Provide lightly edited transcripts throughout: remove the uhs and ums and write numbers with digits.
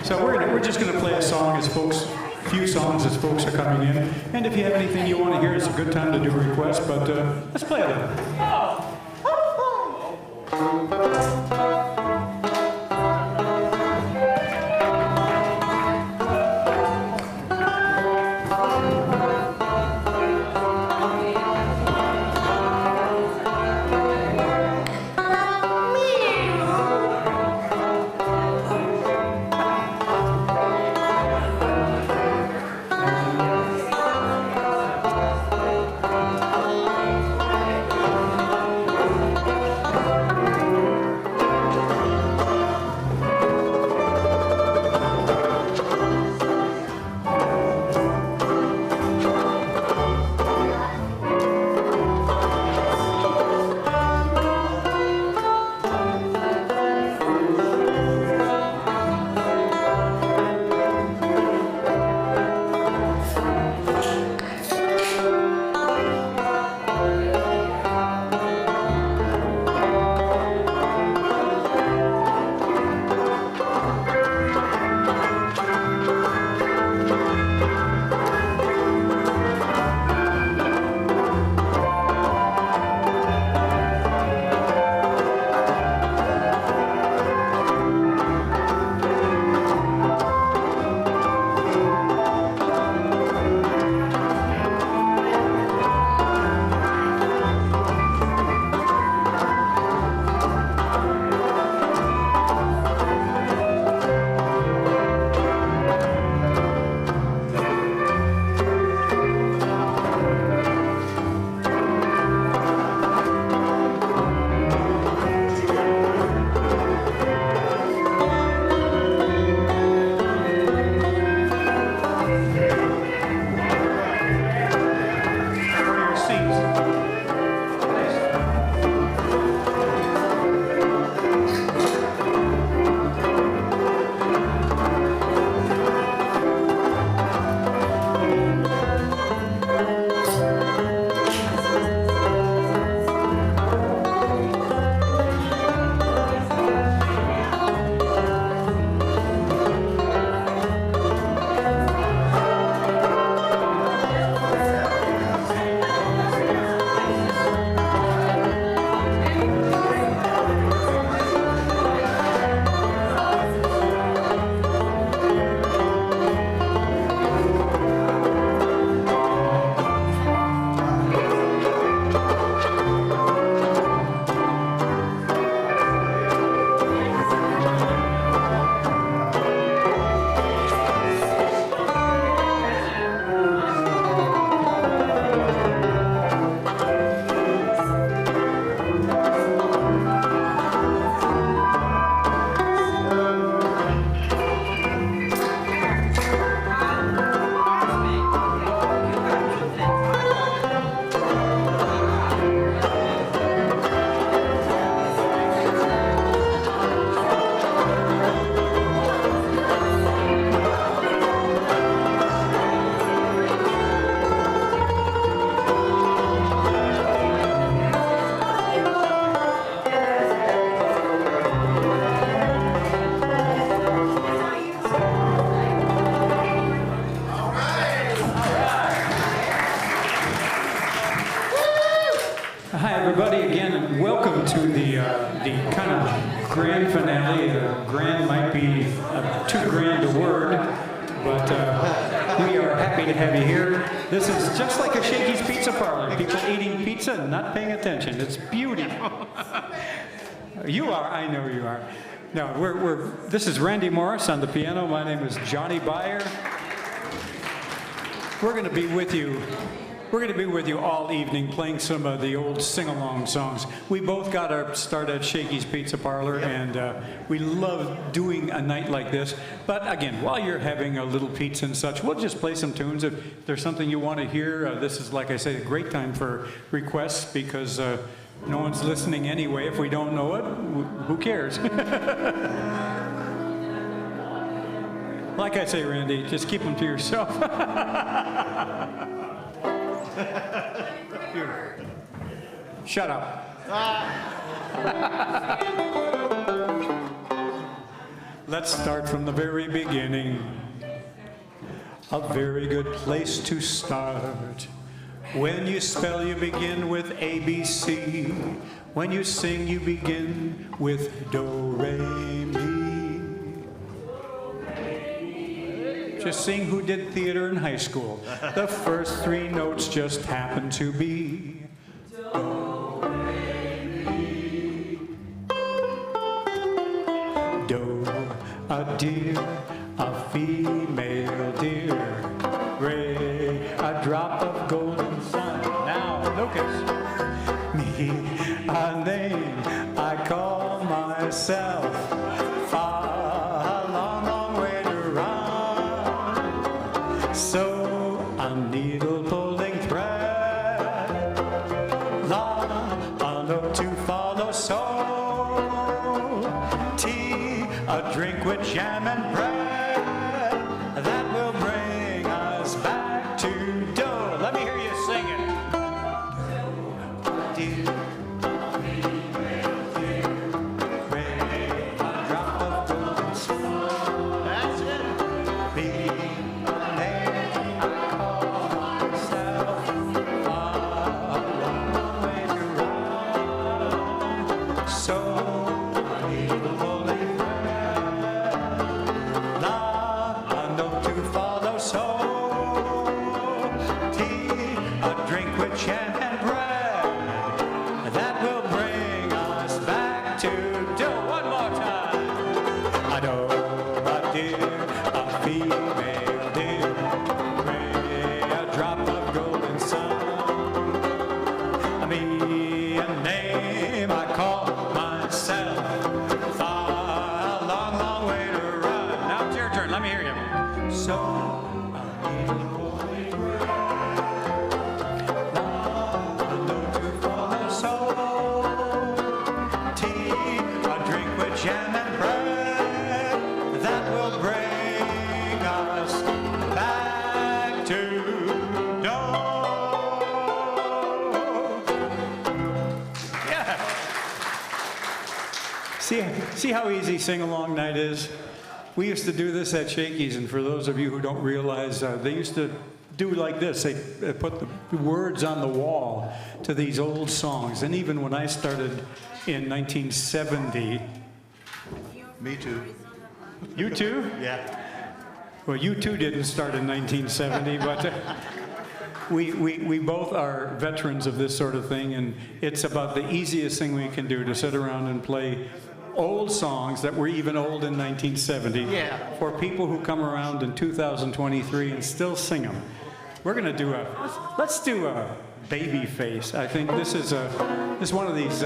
So we're just going to play a song as folks, few songs as folks are coming in. And if you have anything you want to hear, it's a good time to do a request. But let's play a little. Kind of grand finale. Grand might be too grand a word, but we are happy to have you here. This is just like a Shakey's Pizza Parlor. People eating pizza and not paying attention. It's beautiful. You are. I know you are. No, this is Randy Morris on the piano. My name is Johnny Beyer. We're going to be with you. We're going to be with you all evening playing some of the old sing-along songs. We both got our start at Shakey's Pizza Parlor, and we love doing a night like this. But again, while you're having a little pizza and such, we'll just play some tunes. If there's something you want to hear, this is, like I say, a great time for requests because no one's listening anyway. If we don't know it, who cares? Like I say, Randy, just keep them to yourself. Shut up. Let's start from the very beginning. A very good place to start. When you spell, you begin with ABC. When you sing, you begin with do, re, mi. Just seeing who did theater in high school. The first three notes just happen to be do, re, mi. Do, a deer, a female deer. Re, a drop of golden sun. Now, Lucas. Me, a name I call myself. Fa, a long, long way to run. So, a needle pulling thread. La, a note to follow. So, tea, a drink with jam and bread. That will bring us back to do. Let me hear you sing it. Do, a drop of golden sun. That's it. Be a name I call myself. A long way to run. So a needle pulling thread. La, a note to follow. So tea, a drink with jam and bread. That will bring us back to do. One more time. I know a deer, a female deer, Ray, a drop of golden sun. Me, a name I call myself. Far, a long, long way to run. Now it's your turn. Let me hear you. So, a needle pulling thread. A note to follow. So, tea, a drink with jam and bread. That will bring us back to do. Yeah. See how easy sing-along night is? We used to do this at Shakey's, and for those of you who don't realize, they used to do like this. They put the words on the wall to these old songs. And even when I started in 1970, Me too. you too? Yeah. Well, you too didn't start in 1970, but we both are veterans of this sort of thing, and it's about the easiest thing we can do to sit around and play old songs that were even old in 1970 Yeah. for people who come around in 2023 and still sing them. We're going to do let's do a Babyface. I think this is one of these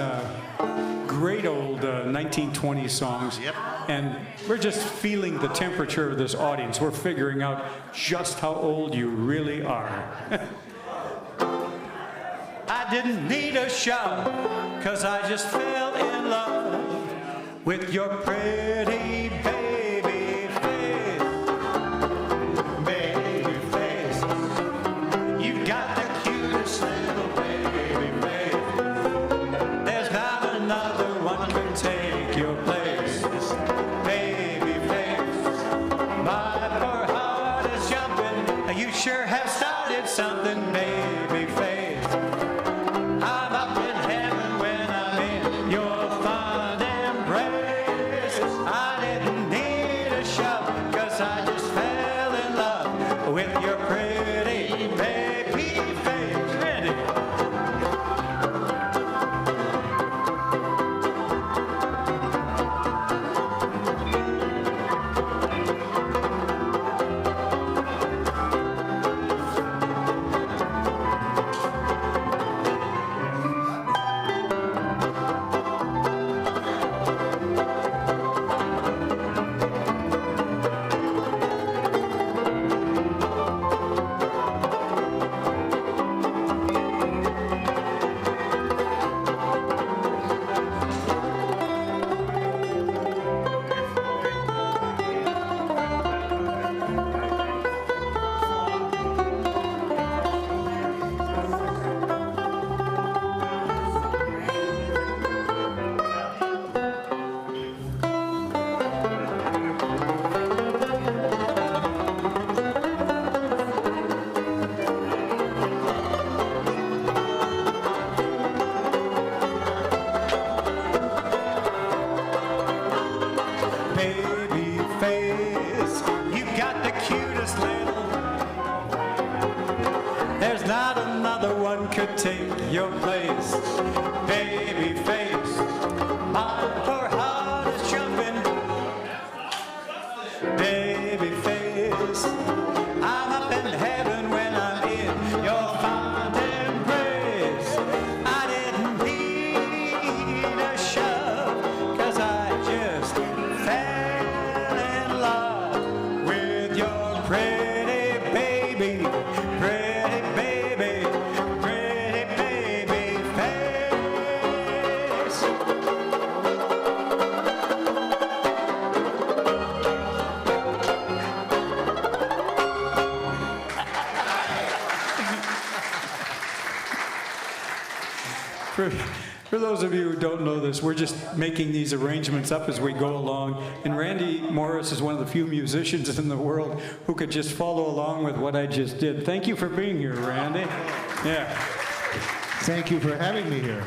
great old 1920 songs. Yep. And we're just feeling the temperature of this audience. We're figuring out just how old you really are. I didn't need a shout, 'cause I just fell in love with your pretty baby face. Baby face. You got the cutest little baby face. There's not another one can take your place. Baby face. My poor heart is jumping. You sure have started something, baby face. I'm up in heaven when I'm in your fond embrace. I didn't need a shove, 'cause I just fell in love with your pretty baby face. Randy. baby face. You got the cutest little. There's not another one could take your place. Baby face, my poor heart is jumping. Baby face, I'm up in heaven when I'm in your fond embrace. I didn't need a shove, 'cause I just fell in love with your pretty baby, pretty baby, pretty baby face. For those of you who don't know this, we're just making these arrangements up as we go along. And Randy Morris is one of the few musicians in the world who could just follow along with what I just did. Thank you for being here, Randy. Yeah. Thank you for having me here.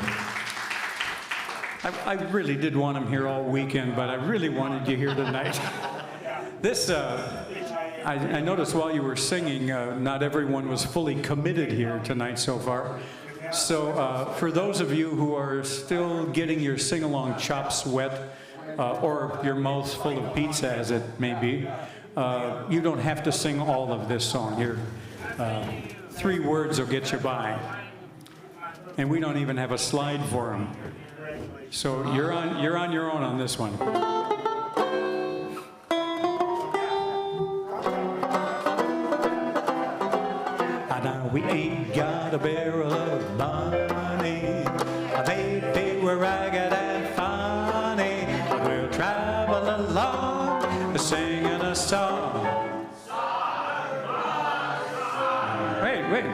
I really did want him here all weekend, but I really wanted you here tonight. This, I noticed while you were singing, not everyone was fully committed here tonight so far. So for those of you who are still getting your sing-along chops wet, or your mouths full of pizza as it may be, you don't have to sing all of this song here. 3 words will get you by. And we don't even have a slide for them. So you're on your own on this one. Now we ain't got a barrel of money, baby, we're ragged and funny, but we'll travel along singing a song. Wait,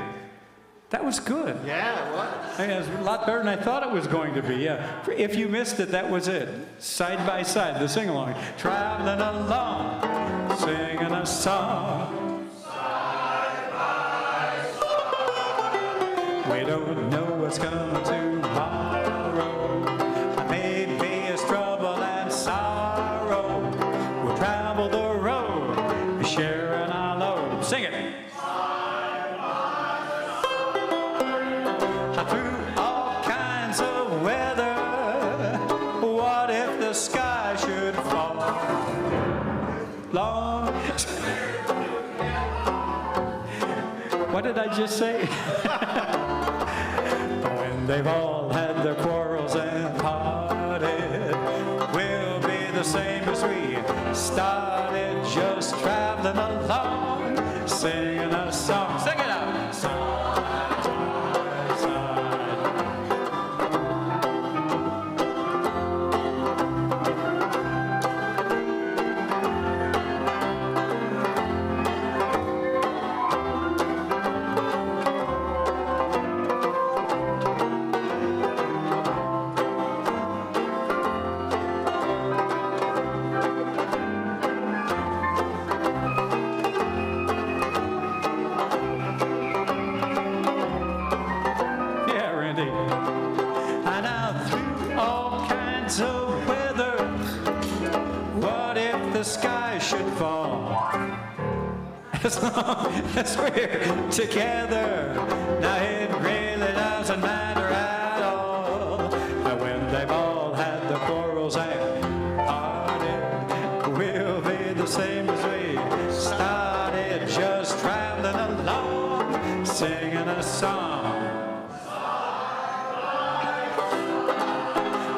that was good. Yeah, what? It was a lot better than I thought it was going to be, yeah. If you missed it, that was it. Side by side, the sing-along. Traveling along, singing a song. We don't know what's coming tomorrow. Maybe it's trouble and sorrow. We'll travel the road, sharing our load. Sing it. Through all kinds of weather, what if the sky should fall? Long. What did I just say? When they've all had their quarrels and parted, we'll be the same as we started, just traveling along, singing a song. Sing it out. Side by side. And out through all kinds of weather, what if the sky should fall? As long as we're together, now it really doesn't matter at all. And when they've all had their quarrels and parted, we'll be the same as we started, just traveling along, singing a song.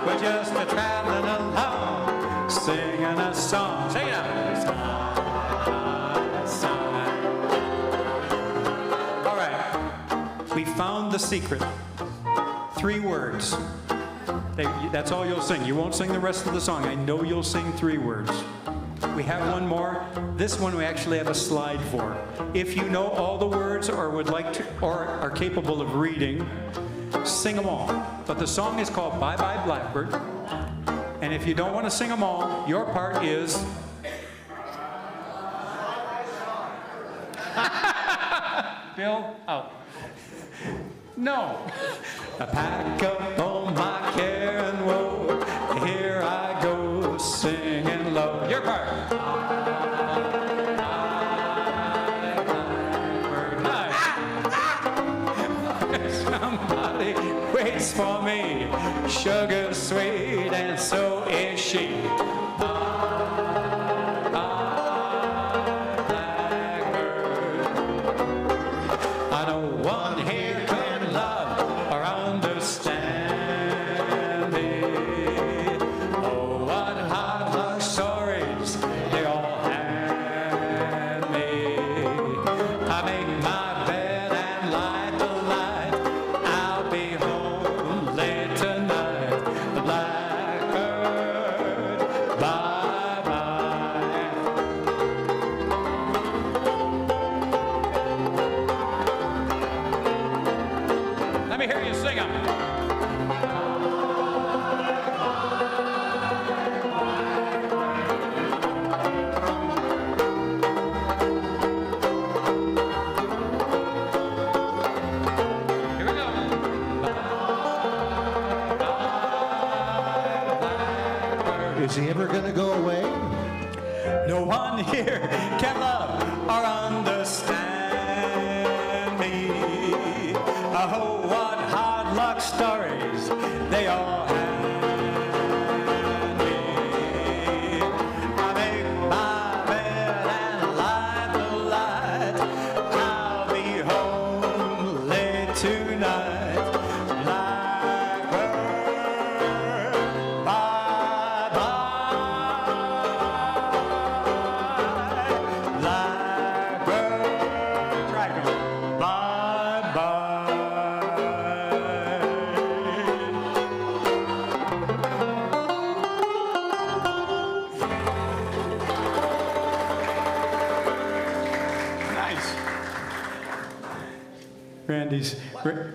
We're just traveling along, singing a song. Sing it out. Side. All right. We found the secret. 3 words. That's all you'll sing. You won't sing the rest of the song. I know you'll sing 3 words. We have one more. This one we actually have a slide for. If you know all the words or would like to, or are capable of reading, sing them all. But the song is called Bye Bye Blackbird. And if you don't want to sing them all, your part is... Bill, out. No. I pack up all my care and woe. Here I go singing low. Your part. Somebody waits for me, sugar sweet, and so is she. I know one here can love or understand me. Oh, what hard luck stories they all hand me. I make my bed and light the light. I'll be home late tonight. The blackbird, bye-bye. Let me hear you sing 'em. Here we go. Is he ever going to go away? No one here can love or understand me. Oh, what hard luck stories they all hand me. I make my bed and light the light. I'll be home late tonight. Blackbird, bye-bye. Blackbird, dragon, bye-bye. Nice.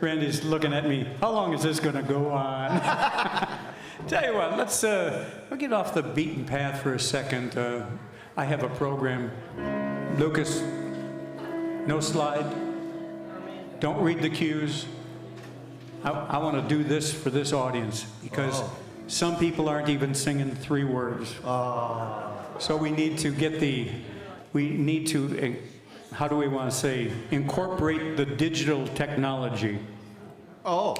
Randy's looking at me. How long is this going to go on? Tell you what, we'll get off the beaten path for a second. I have a program. Lucas, no slide. Don't read the cues. I want to do this for this audience because some people aren't even singing 3 words. So we need to how do we want to say, incorporate the digital technology. Oh.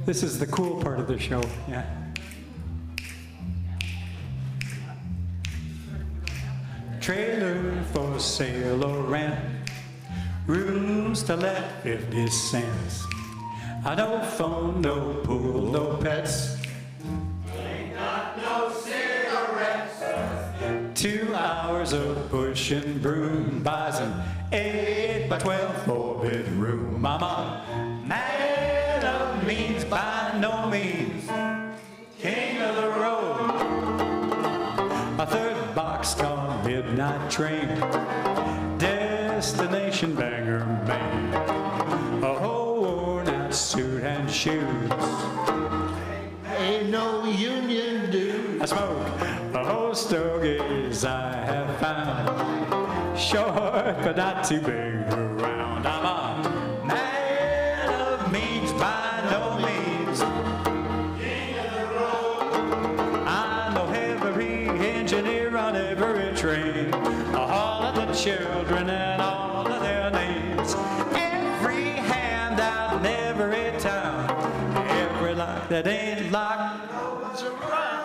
This is the cool part of the show, yeah. Trailer for sale or rent, rooms to let 50 cents. I no phone, no pool, no pets. Ain't got no cigarettes. 2 hours of pushing broom buys an 8 by 12 4-bedroom. I'm a man of means by no means, king of the road. A 3rd boxcar midnight train, destination Bangor, Maine. A whole worn out suit and shoes. Ain't no union dues. I smoke a whole stogies I have found. Short but not too big around. I'm a man of means by no means, king of the road. I know every engineer on every train, all of the children and all of their names. Every hand out in every town, every lock that ain't locked.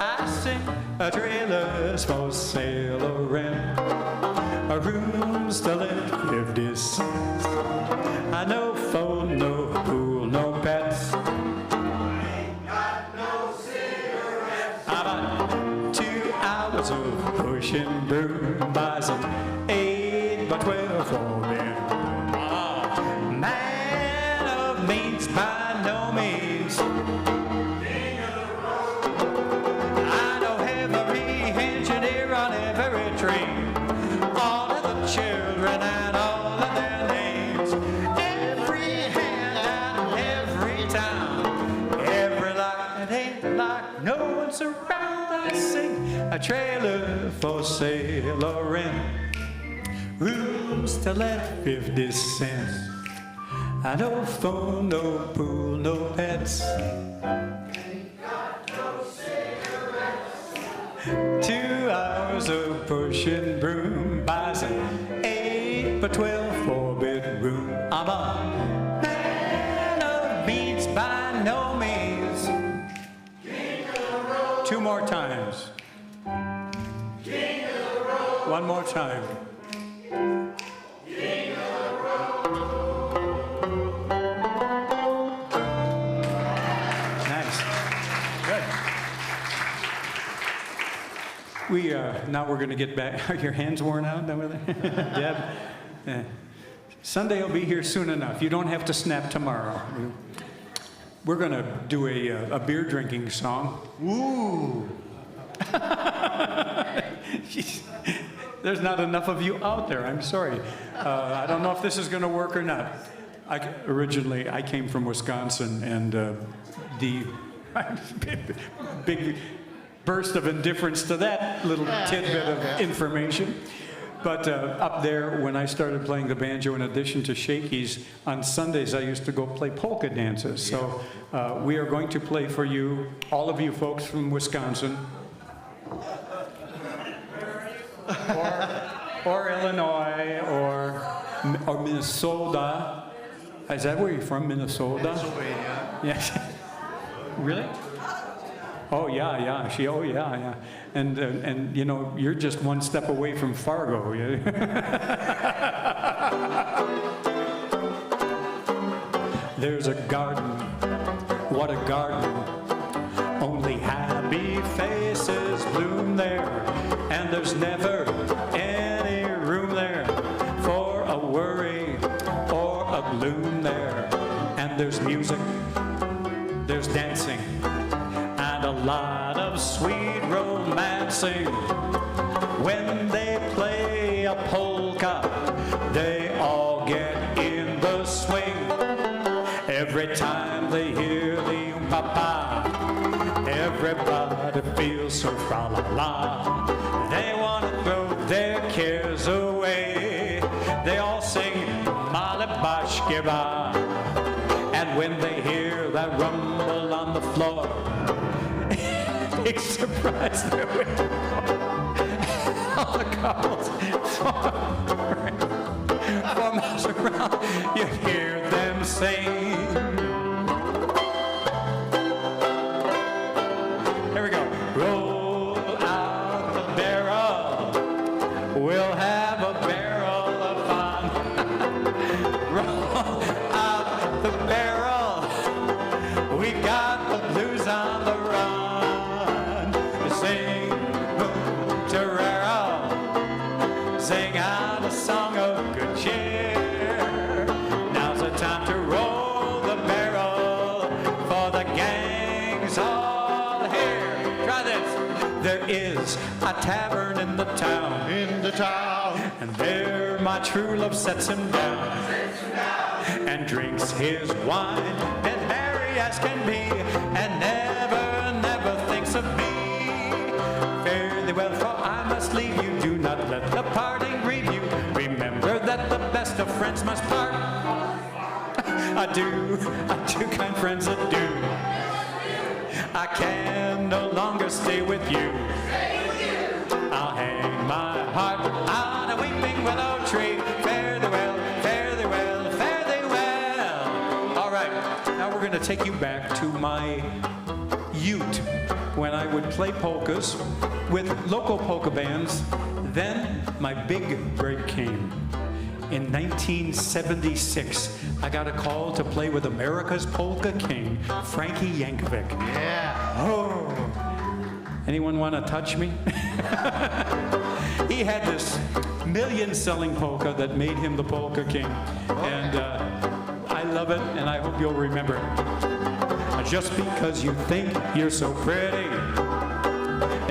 I sing a trailer's for sale or rent, a room's to let 50 cents. I no phone, no pool, no pets. Ain't got no cigarettes. About 2 hours of pushing broom buys an 8 by 12 4-bedroom. Man of means by no means, king of the road. I know every engineer on every train, all of the children and all of their names. Every hand out in every town, every lock that ain't locked. No one's around. I sing a trailer for sale or rent, rooms to let 50 cents, no phone, no pool, no pets. 2 hours of pushing broom buys an 8 by 12 4-bedroom. I'm a man of means by no means. 2 more times. One more time. Nice. Good. Now we're going to get back. Are your hands worn out over there? Deb? Sunday will be here soon enough. You don't have to snap tomorrow. We're going to do a beer drinking song. Ooh. Jeez. There's not enough of you out there. I'm sorry. I don't know if this is going to work or not. Originally, I came from Wisconsin, and the big burst of indifference to that little tidbit of information. But up there, when I started playing the banjo, in addition to shakies, on Sundays I used to go play polka dances. So we are going to play for you, all of you folks from Wisconsin, or Illinois, or Minnesota. Is that where you're from, Minnesota? Pennsylvania. Yes. Really? Oh yeah. Yeah. And you know, you're just one step away from Fargo. There's a garden. What a garden. Only happy faces bloom there, and there's never any room there for a worry or a gloom there. And there's music, there's dancing, and a lot of sweet romancing. When they play a polka, they all get in the swing. Every time they hear the papa, everybody feels so fra-la-la. They want to throw their cares away. They all sing Malabashkira. And when they hear that rumble on the floor, big surprise, all the couples 4 miles around, you hear them sing. Here we go. Roll out the barrel. We'll have a barrel of fun. Roll out the barrel. We got the blues on the run. Sing Torero. Sing out a song of good cheer. Now's the time to roll the barrel, for the gang's all here. Try this. There is a tavern in the town. And there my true love sets him down. And drinks his wine as merry as can be, and never thinks of me. Fare thee well, for I must leave you. Do not let the parting grieve you. Remember that the best of friends must part. Adieu, kind friends, adieu. I can no longer stay with you. I'll hang my heart on a weeping willow tree. Fare thee well, fare thee well, fare thee well. All right, now we're going to take you back to my ute when I would play polkas with local polka bands. Then my big break came. In 1976, I got a call to play with America's Polka King, Frankie Yankovic. Yeah. Oh, anyone want to touch me? He had this million-selling polka that made him the Polka King. And I love it, and I hope you'll remember it. Just because you think you're so pretty,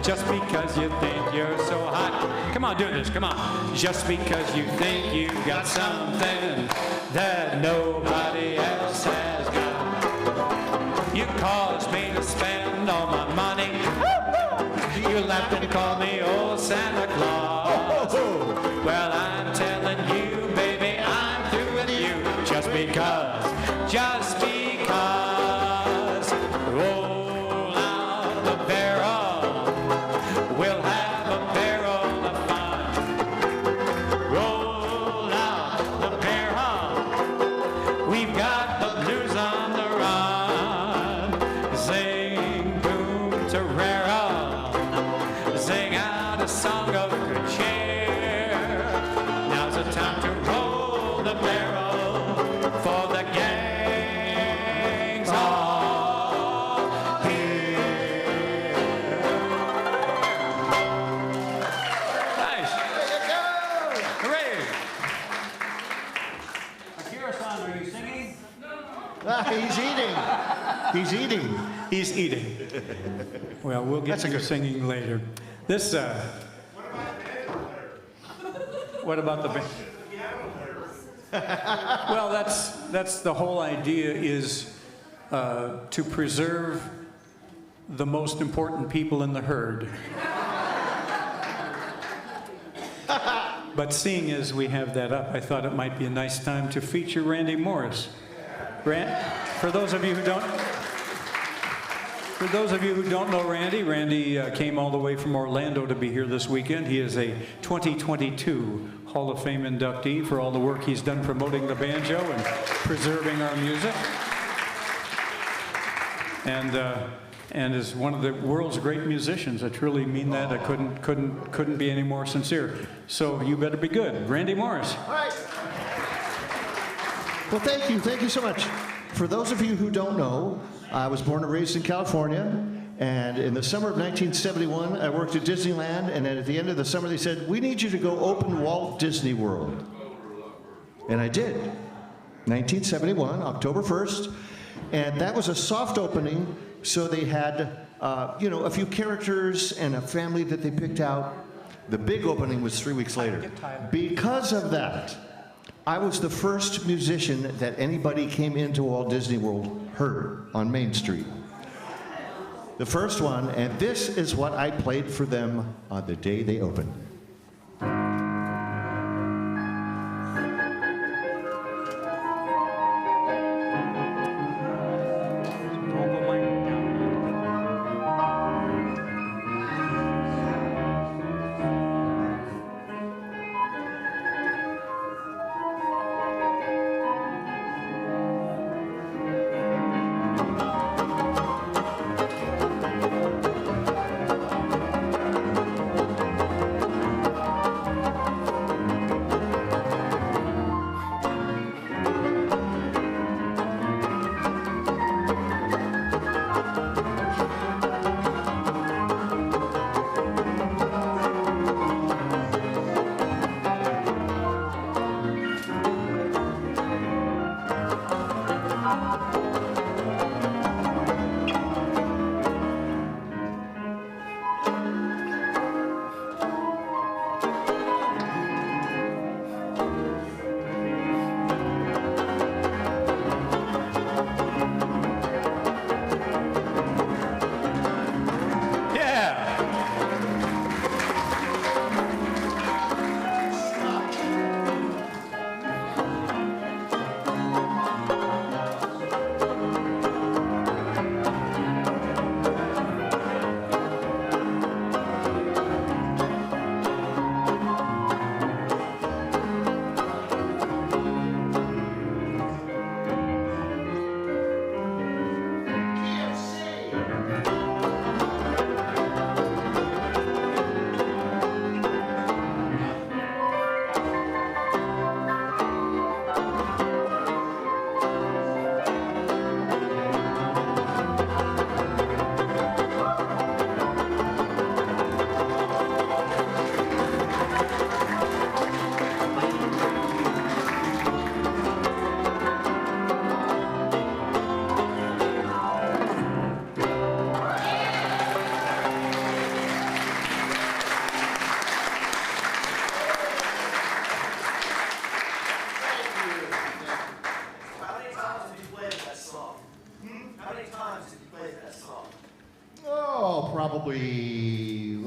just because you think you're so hot. Come on, do this, come on. Just because you think you got something that nobody else has got. You caused me to spend all my money. You You laughed and called me old Santa Claus. Well, I'm telling you, baby, I'm through with you. Just because. Roll out the barrel. We'll have a barrel of fun. Roll out the barrel. We've got the blues on the run. Sing boom tarara. Sing out a song of good cheer. Now's the time to roll the barrel for the gangs all here. Nice. Hooray. Akira-san, are you singing? He's eating. He's eating. Well, we'll get to singing later. This, what about the band? Well, that's the whole idea is to preserve the most important people in the herd. But seeing as we have that up, I thought it might be a nice time to feature Randy Morris. For those of you who don't know Randy, Randy came all the way from Orlando to be here this weekend. He is a 2022 Hall of Fame inductee for all the work he's done promoting the banjo and preserving our music. And is one of the world's great musicians. I truly mean that. I couldn't be any more sincere. So you better be good. Randy Morris. All right. Well, thank you so much. For those of you who don't know, I was born and raised in California, and in the summer of 1971, I worked at Disneyland, and then at the end of the summer, they said, we need you to go open Walt Disney World. And I did. 1971, October 1st, and that was a soft opening, so they had, a few characters and a family that they picked out. The big opening was 3 weeks later. Because of that, I was the first musician that anybody came into Walt Disney World heard on Main Street. The first one, and this is what I played for them on the day they opened.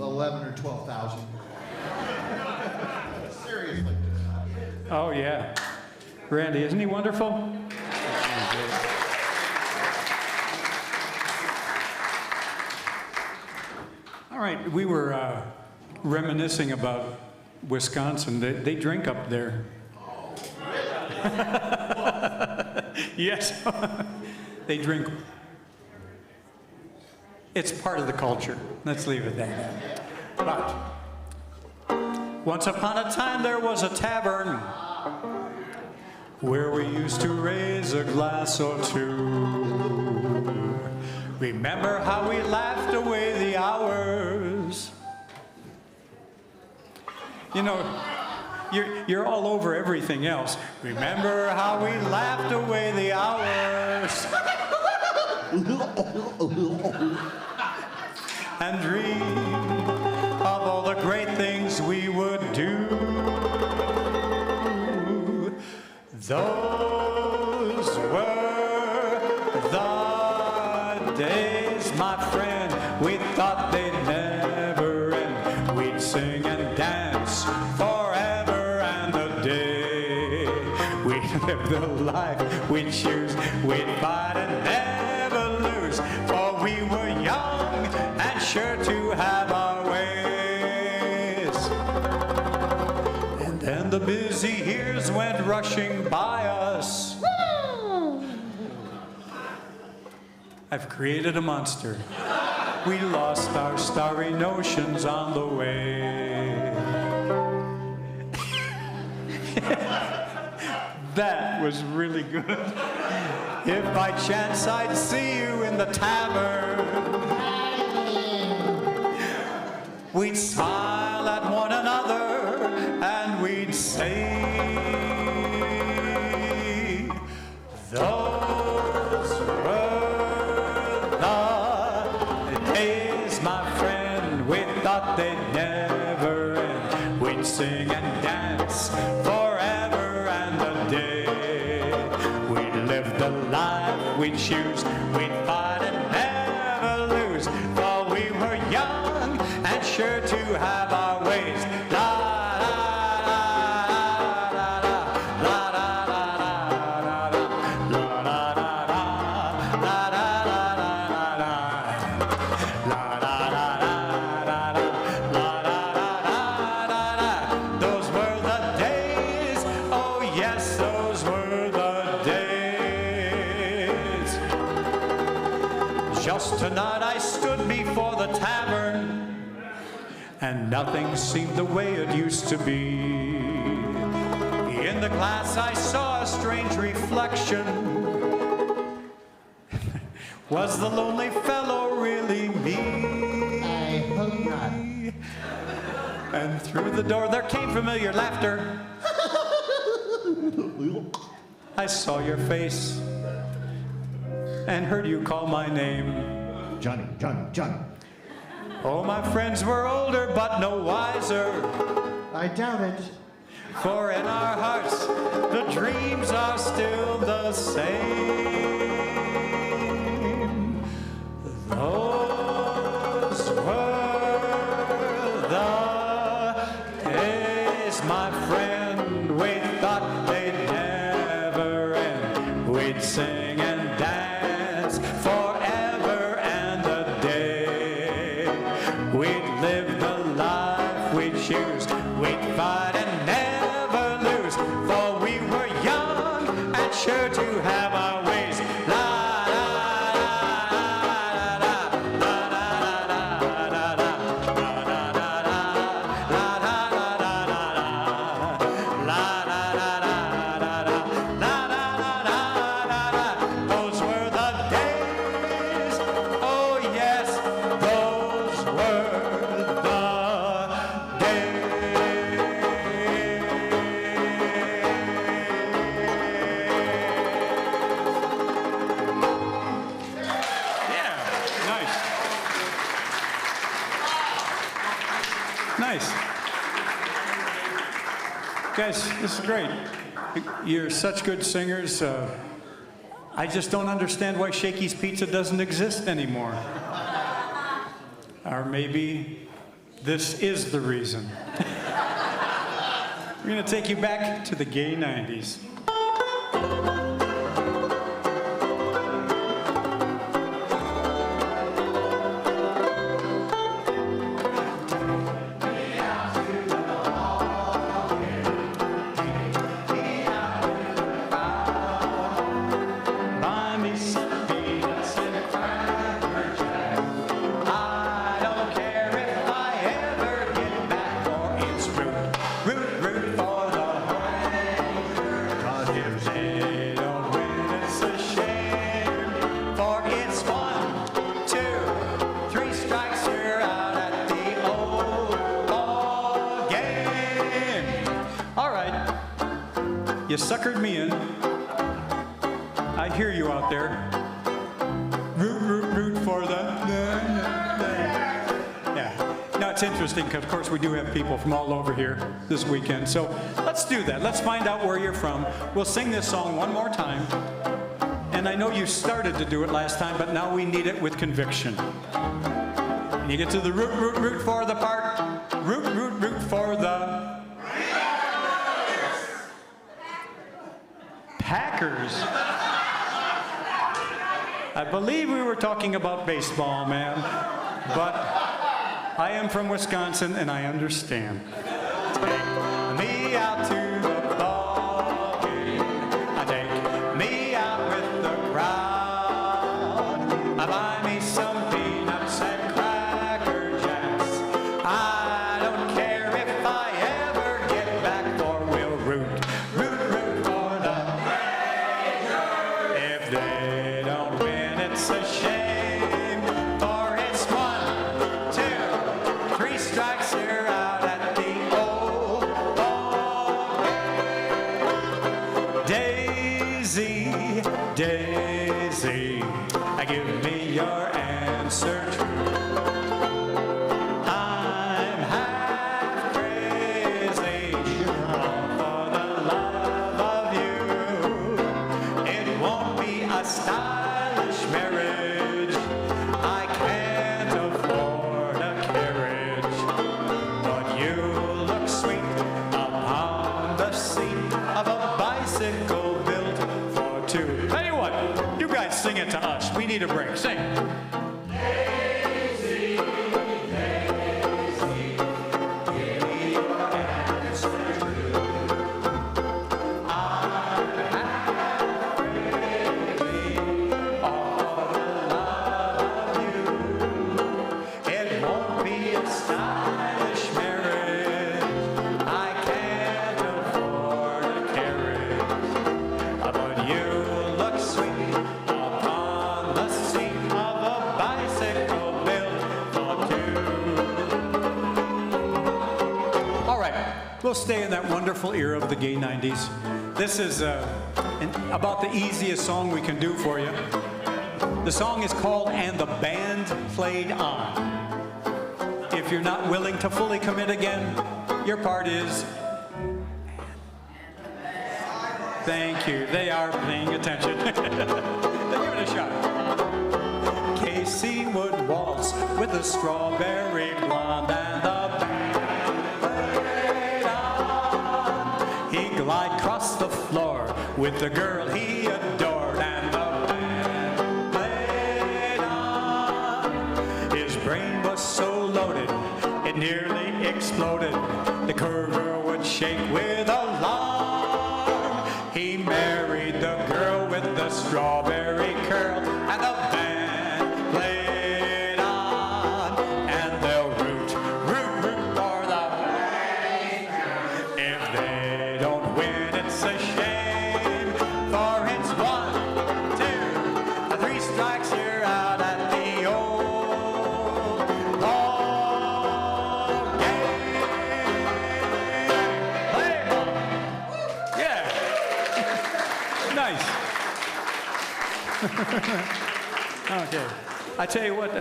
11 or 12,000. Seriously. Oh, yeah. Randy, isn't he wonderful? All right, we were reminiscing about Wisconsin. They drink up there. Yes, they drink. It's part of the culture. Let's leave it that. But once upon a time there was a tavern where we used to raise a glass or two. Remember how we laughed away the hours? You know, you're all over everything else. Remember how we laughed away the hours and dreamed of all the great things we would do. Those were the days, my friend, we thought they'd never end. We'd sing and dance forever and a day. We'd live the life we'd choose, we'd fight and never lose, for we were young and sure to have our ways. And then the busy years went rushing by us. I've created a monster. We lost our starry notions on the way. That was really good. If by chance I'd see you in the tavern, we'd smile at one another and we'd say, those were the days, my friend, we thought they'd never end. We'd sing and dance forever and a day. We'd live the life we'd choose, we'd fight and never lose, for we were young and sure to have our ways. La la la la la la la la la la la la la. Those were the days, oh yes, those were the days. Just tonight I stood before the tavern, and nothing seemed the way it used to be. In the glass I saw a strange reflection. Was the lonely fellow really me? I hope not. And through the door there came familiar laughter. I saw your face and heard you call my name. Johnny, Johnny, Johnny. Oh, my friends were older but no wiser, I doubt it. for in our hearts the dreams are still the same. Those were the days, my friend, we thought they'd never end. We'd sing and dance forever and a day. We'd live the life we'd choose, we'd fight and never lose, for we were young and sure to have our ways. La la la la la la la la la Those were the days, oh yes, those were the days. Yeah, nice. Nice. Guys, this is great. You're such good singers. I just don't understand why Shakey's Pizza doesn't exist anymore. Or maybe This is the reason. We're going to take you back to the gay 90s. Buy me some peanuts and Cracker Jack. I don't care if I ever get back, for it's root, root, root for the God gives. they don't win, it's a shame. For it's 1, 2, 3 strikes, you're out at the old ball game. All right, you suckered me in. I hear you out there. Root, root, root for the. Yeah. Now it's interesting because, of course, we do have people from all over here this weekend. So let's do that. Let's find out where you're from. We'll sing this song one more time. And I know you started to do it last time, but now we need it with conviction. And you get to the root, root, root for the part. Root, root, root for the. Packers. I believe we were talking about baseball, man. But I am from Wisconsin and I understand. Take me out to the ball game. Take me out with the crowd. Buy me some peanuts and Cracker Jacks. I don't care if I ever get back, for we'll root, root, root for the. If they don't win, it's a shame. For it's 1, 2, 3 strikes, you're out at the old ball game. Daisy, Daisy, give me your answer true. I'm half crazy, all for the love of you. It won't be a stylish marriage. I can't afford a carriage, but you look sweet upon the seat of a bicycle built for two. Tell you what, you guys sing it to us. We need a break. Sing. It won't be a stylish marriage. I can't afford a carriage, but you look sweet upon the seat of a bicycle built for two. All right, we'll stay in that wonderful era of the gay 90s. This is about the easiest song we can do for you. The song is called "And the Band Played On." If you're not willing to fully commit again, your part is. Thank you. They are paying attention. Then give it a shot. Casey would waltz with a strawberry blonde, and the band played on. He glide across the floor with the girl he adored, and the band played on. His brain was so loaded, it nearly exploded. The curve would shake with alarm. He married the girl with the strawberry curl, and the band played on. And they'll root, root, root for the band. If they don't win, it's a shame. For it's 1, 2, 3 strikes, you're out at the old ball game. Play ball. Yeah. Nice. Okay. I tell you what,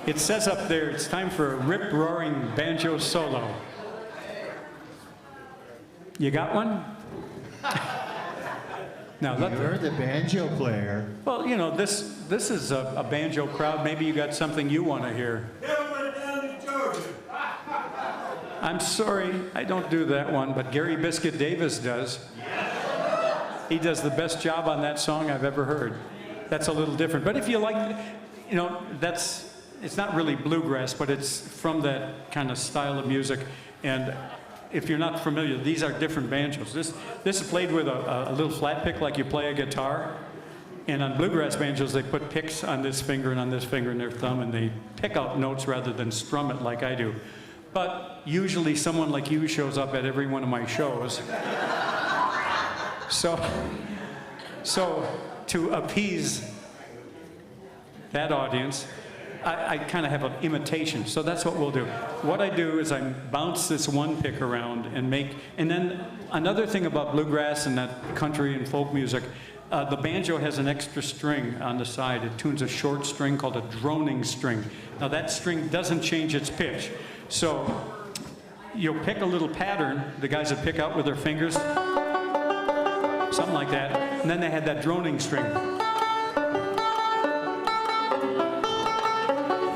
it says up there it's time for a rip-roaring banjo solo. You got one? Now let You're the banjo player. well, you know, this is a banjo crowd. Maybe you got something you want to hear. I'm sorry, I don't do that one, but Gary Biscuit Davis does. He does the best job on that song I've ever heard. That's a little different. But if you like, you know, it's not really bluegrass, but it's from that kind of style of music. And if you're not familiar, these are different banjos. This is played with a little flat pick like you play a guitar. And on bluegrass banjos, they put picks on this finger and on this finger and their thumb, and they pick out notes rather than strum it like I do. But usually someone like you shows up at every one of my shows. So to appease that audience, I kind of have an imitation. So that's what we'll do. What I do is I bounce this one pick around and then another thing about bluegrass and that country and folk music, the banjo has an extra string on the side. It tunes a short string called a droning string. Now that string doesn't change its pitch. So you'll pick a little pattern, the guys that pick out with their fingers, something like that, and then they had that droning string.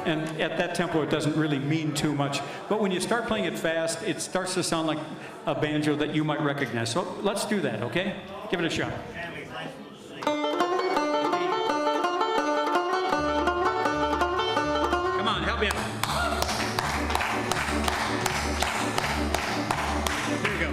And at that tempo, it doesn't really mean too much. But when you start playing it fast, it starts to sound like a banjo that you might recognize. So let's do that, okay? Give it a shot. Come on, help me out. Here we go.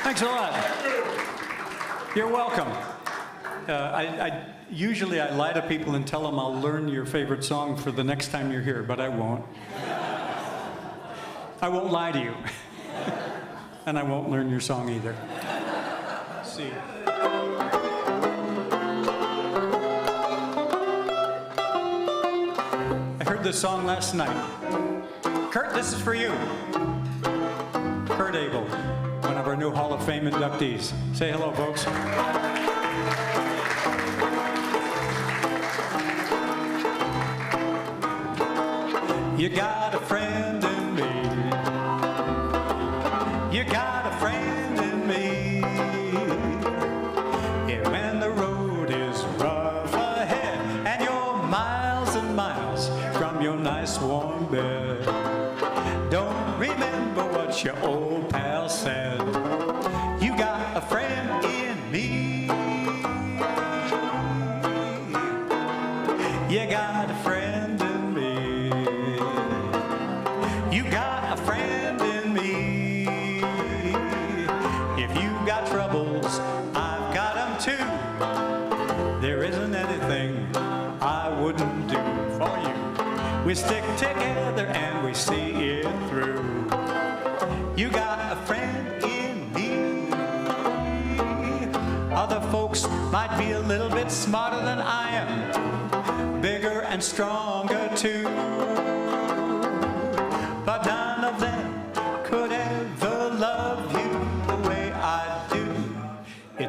Thanks a lot. You're welcome. Usually I lie to people and tell them I'll learn your favorite song for the next time you're here, but I won't. I won't lie to you. And I won't learn your song either. Let's see. I heard this song last night. Kurt, this is for you. Kurt Abel, one of our new Hall of Fame inductees. Say hello, folks. You got a friend in me. You got a friend in me. Yeah, when the road is rough ahead and you're miles and miles from your nice warm bed, don't remember what your old pal said. You got a friend in me. You got a friend in me. You got a friend in me. If you got troubles, I've got them too. There isn't anything I wouldn't do for you. We stick together and we see it through. You got a friend in me. Other folks might be a little bit smarter than I am, bigger and stronger too.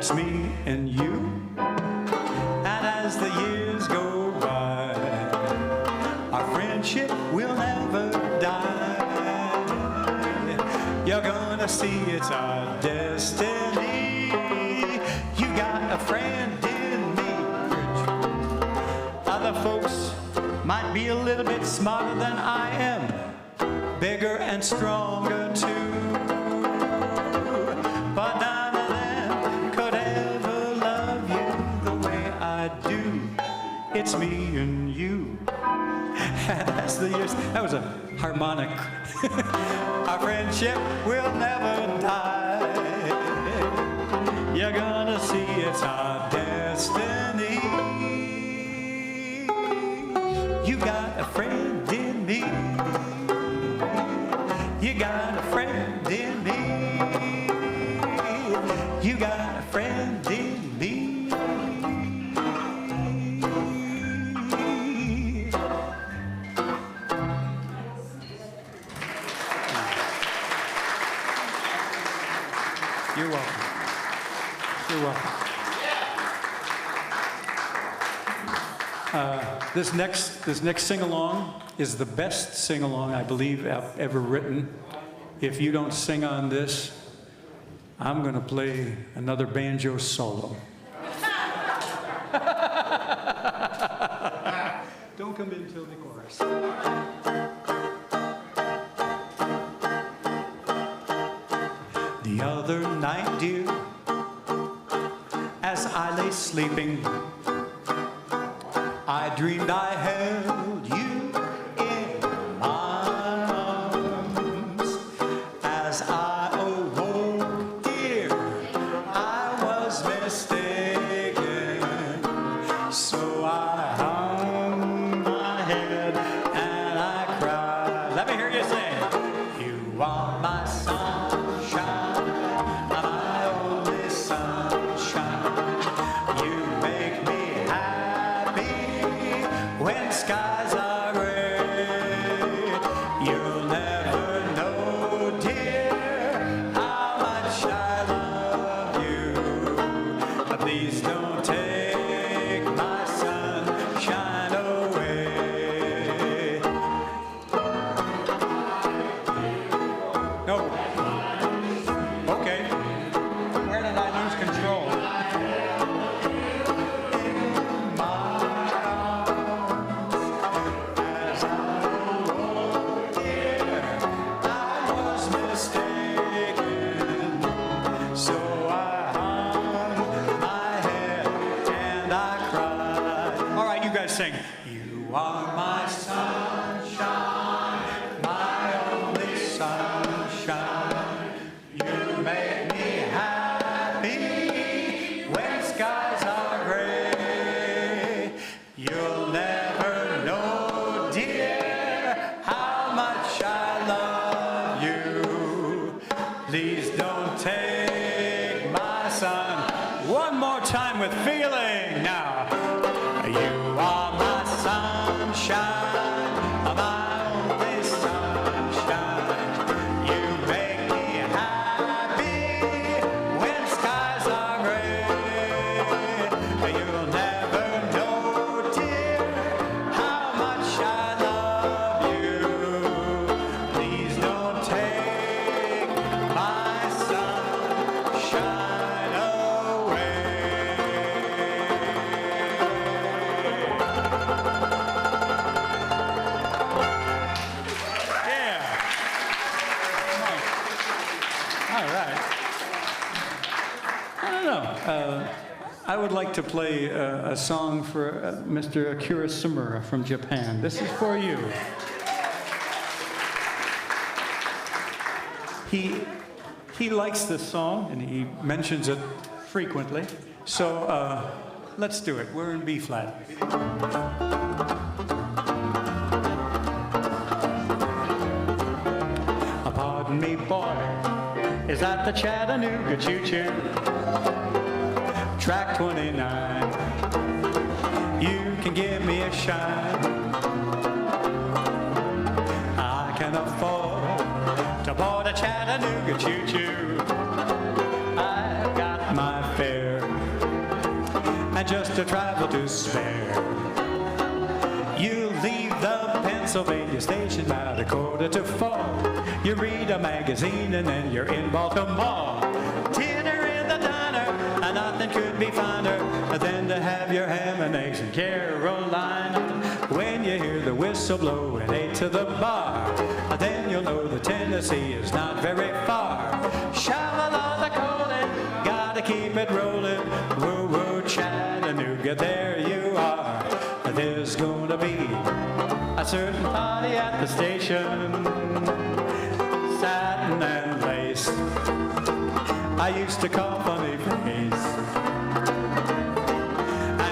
it's me and you. And as the years go by, our friendship will never die. You're gonna see it's our destiny. You got a friend in me. Other folks might be a little bit smarter than I am, bigger and stronger too. But none of them could ever love you the way I do. It's me and you. And as the years, that was a harmonic. Our friendship will never die. You're gonna see it's our destiny. You got a friend in me. You got a friend in me. You got a friend in me. You're welcome. You're welcome. This next sing-along is the best sing-along I believe I've ever written. If you don't sing on this, I'm going to play another banjo solo. Don't come in till the chorus. The other night, dear, as I lay sleeping, I dreamed I held you in my arms. As I awoke, dear, I was mistaken. So I hung my head and I cried. Let me hear you sing. You are my sunshine, my only sunshine. You make me when skies are gray. You'll never know, dear, how much I love you. But please don't take my sunshine away. No. Okay. Where did I lose control? Sing. You are my sunshine, my only sunshine. You make me happy when skies are gray. You'll never know, dear, how much I love you. Please don't take my son. One more time with feeling now. You are my sunshine, my only sunshine. You make me happy when skies are gray. You'll never know, dear, how much I love you. Please don't take my sunshine away. I would like to play a song for Mr. Akira Samura from Japan. This is for you. He likes this song, and he mentions it frequently. So let's do it. We're in B flat. Pardon me, boy. Is that the Chattanooga choo-choo? Track 29. You can give me a shine. I can afford to board a Chattanooga choo-choo. I've got my fare. and just a trifle to spare. You leave the Pennsylvania station about 3:45. You read a magazine and then you're in Baltimore. Dinner in the diner, and nothing could be finer than to have your ham and eggs in Carolina. When you hear the whistle blow and 8 to the bar, then you'll know the Tennessee is not very far. Sha-la-la, the gotta keep it rolling. Woo-woo, Chattanooga, there you are. There's gonna be a certain party at the station, satin and lace. I used to call funny phrase,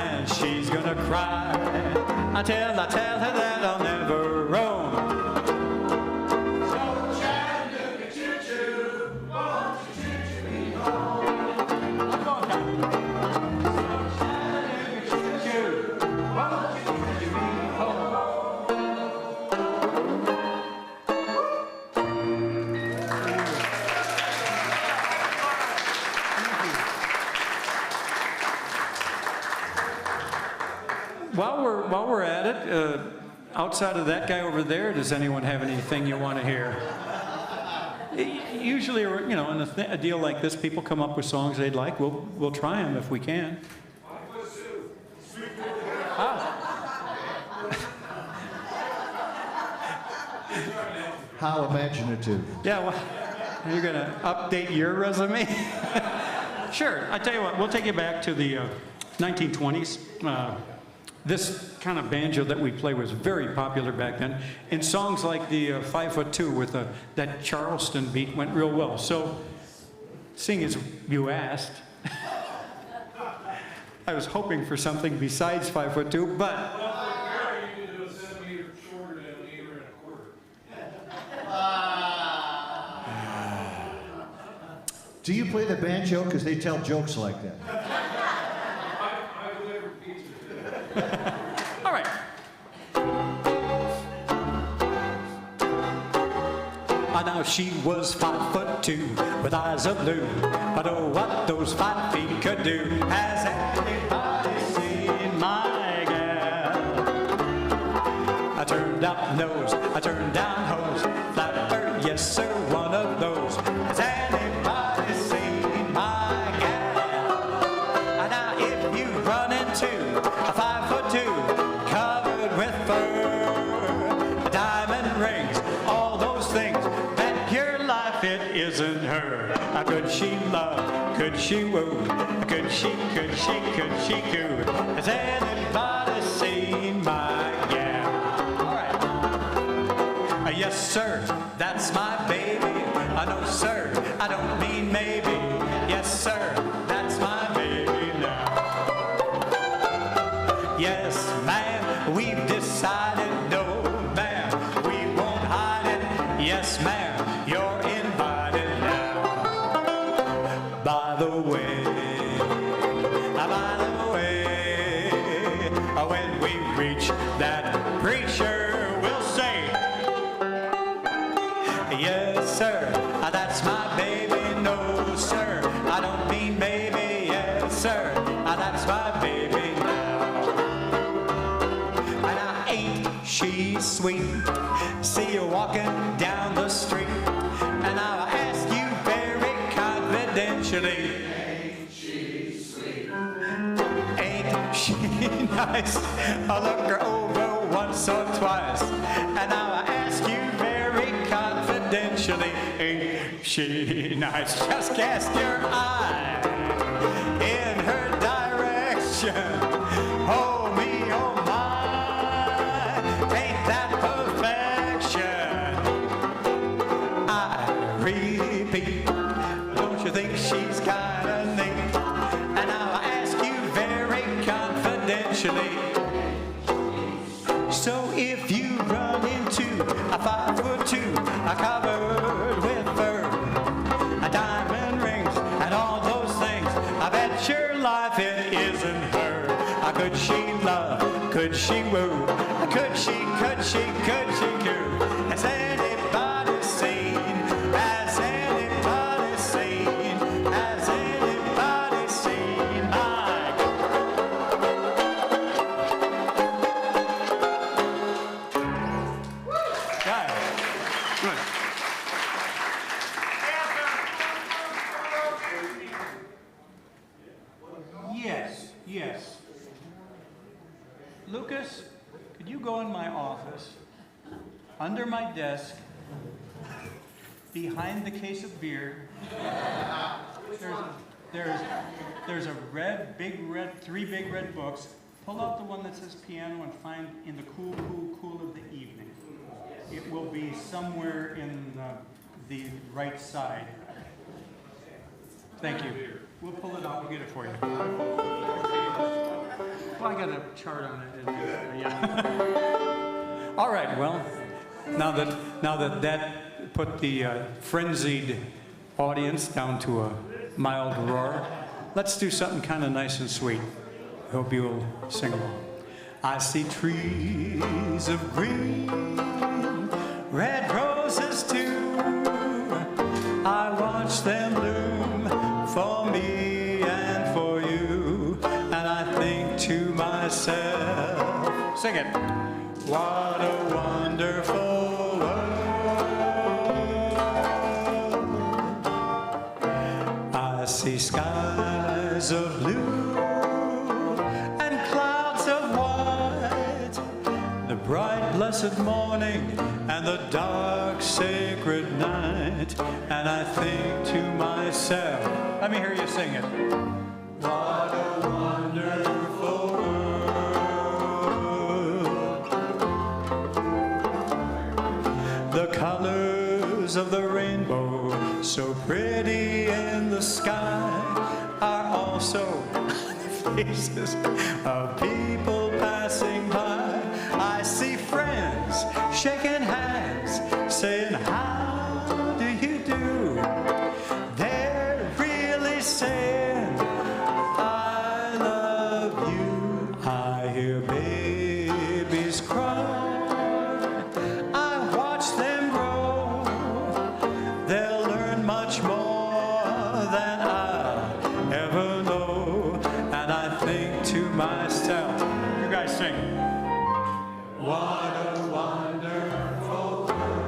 and she's gonna cry until I tell her that I'll never roam. So Chattanooga, choo-choo, won't you choo-choo me home? One more time. So Chattanooga, choo-choo, won't you choo-choo me home? While we're at it, outside of that guy over there, does anyone have anything you want to hear? Usually, you know, in a deal like this, people come up with songs they'd like. We'll try them if we can. How imaginative. Yeah, well, you're gonna update your resume? Sure. I tell you what, we'll take you back to the 1920s. This kind of banjo that we play was very popular back then, and songs like the 5'2" with that Charleston beat went real well. So, seeing as you asked, I was hoping for something besides 5'2", but Do you play the banjo? Because they tell jokes like that. all right. Now she was 5'2" with eyes of blue, but oh, what those 5 feet could do. Has anybody seen my gal? I turned up nose, I turned down hose, flapper, yes sir, one of those. Has anybody seen my gal? Now if you run into a 5'2", covered with fur, diamond rings, all those things, bet your life it isn't her. Could she love? Could she woo? Could she coo? Has anybody seen my gal? All right. Yes, sir, that's my baby. No, sir, I don't mean maybe. Yes, sir, that's my baby now. Yes, ma'am, we've decided. No, ma'am, we won't hide it. Yes, ma'am, you're invited now. By the way, when we reach that preacher will say, yes, sir, that's my baby. No, sir, I don't mean maybe. Yes, sir, that's my baby now. And I ain't she sweet? See you walking down the street, and I'll ask you very confidentially, ain't she sweet? Ain't she nice? I'll look her over once or twice, and I'll ask you very confidentially, ain't she nice? Just cast your eye in her direction. Oh me, oh my, ain't that perfection? I repeat, don't you think she's kinda neat? And I'll ask you very confidentially. So if you run into a 5'2", covered with fur, diamond rings, and all those things, I bet your life it isn't her. Could she love? Could she woo? Could she coo? Has anybody seen? Has anybody seen? Has anybody seen my girl? yes, yes. Lucas, could you go in my office, under my desk, behind the case of beer? There's a three big red books. Pull out the one that says piano and find in the cool of the evening. It will be somewhere in the right side. Thank you. We'll pull it out. We'll get it for you. Well, I got a chart on it. Yeah. All right. Well, now that put the frenzied audience down to a mild roar, let's do something kind of nice and sweet. Hope you'll sing along. I see trees of green, red roses too. I watch them bloom for me and for you. And I think to myself, sing it, what a wonderful world. I see skies of blue, bright blessed morning and the dark sacred night, and I think to myself, let me hear you sing it, what a wonderful world. The colors of the rainbow, so pretty in the sky, are also on the faces of people passing by. I see friends shaking hands, saying, how do you do? They're really saying, I love you. I hear babies cry, I watch them grow. They'll learn much more than I ever know. And I think to myself, you guys sing. What a wonderful world.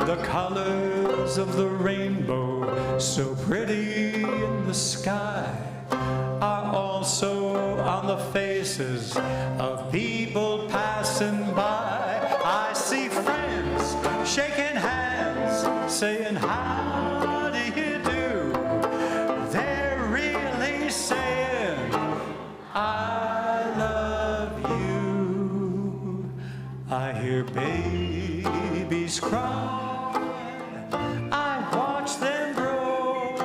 The colors of the rainbow, so pretty in the sky, are also on the faces of people passing by. I see friends shaking hands, saying, how do you do? They're really saying, I love you. I hear babies cry, I watch them grow.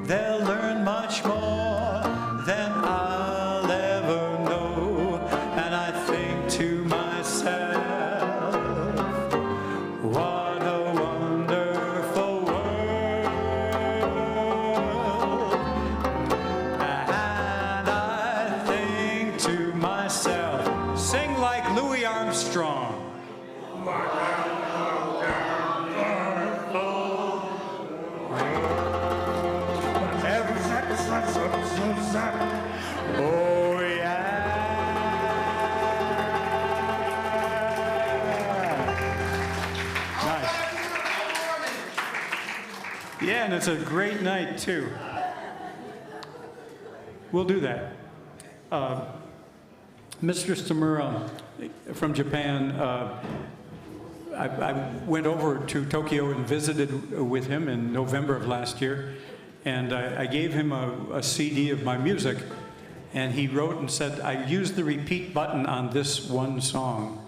They'll learn much more than I'll ever know. And I think to myself, what a wonderful world. And I think to myself, sing like Louis Armstrong. Oh yeah. Nice. Yeah, and it's a great night too. We'll do that. Mistress Tamura from Japan, I went over to Tokyo and visited with him in November of last year, and I gave him a CD of my music, and he wrote and said, I used the repeat button on this one song.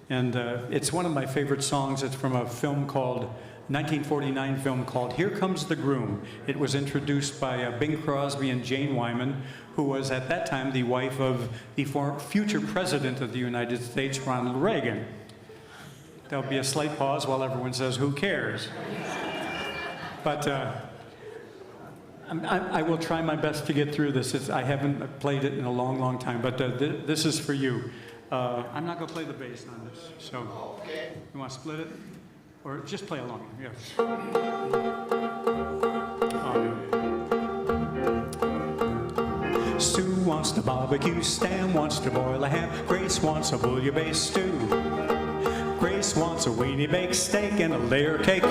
And it's one of my favorite songs. It's from a film called, 1949 film called Here Comes the Groom. It was introduced by Bing Crosby and Jane Wyman, who was at that time the wife of the future president of the United States, Ronald Reagan. There'll be a slight pause while everyone says, who cares? But I will try my best to get through this. I haven't played it in a long, long time, but this is for you. I'm not going to play the bass on this, so you want to split it? Or just play along, yes. Sue wants to barbecue, Stan wants to boil a ham, Grace wants a bouillabaisse stew. Grace Royce wants a weenie baked steak and a layer cake.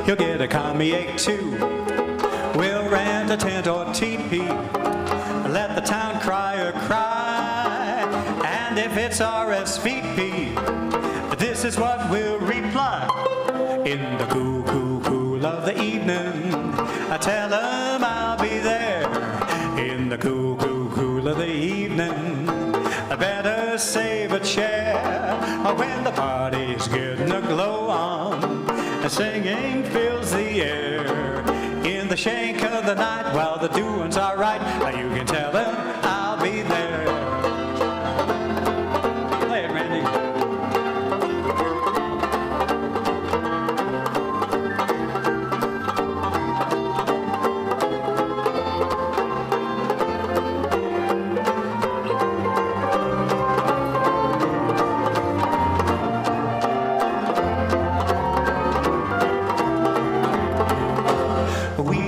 He'll get a commie egg too. We'll rent a tent or teepee. Let the town crier cry. And if it's RSVP, this is what we'll reply. In the cool, cool, cool of the evening, I tell 'em I'll be there. In the cool, cool, cool of the evening, I better save a chair. When the party's getting a glow on, and singing fills the air. In the shank of the night, while the doings are right, you can tell 'em I'll be there. Play it, Randy.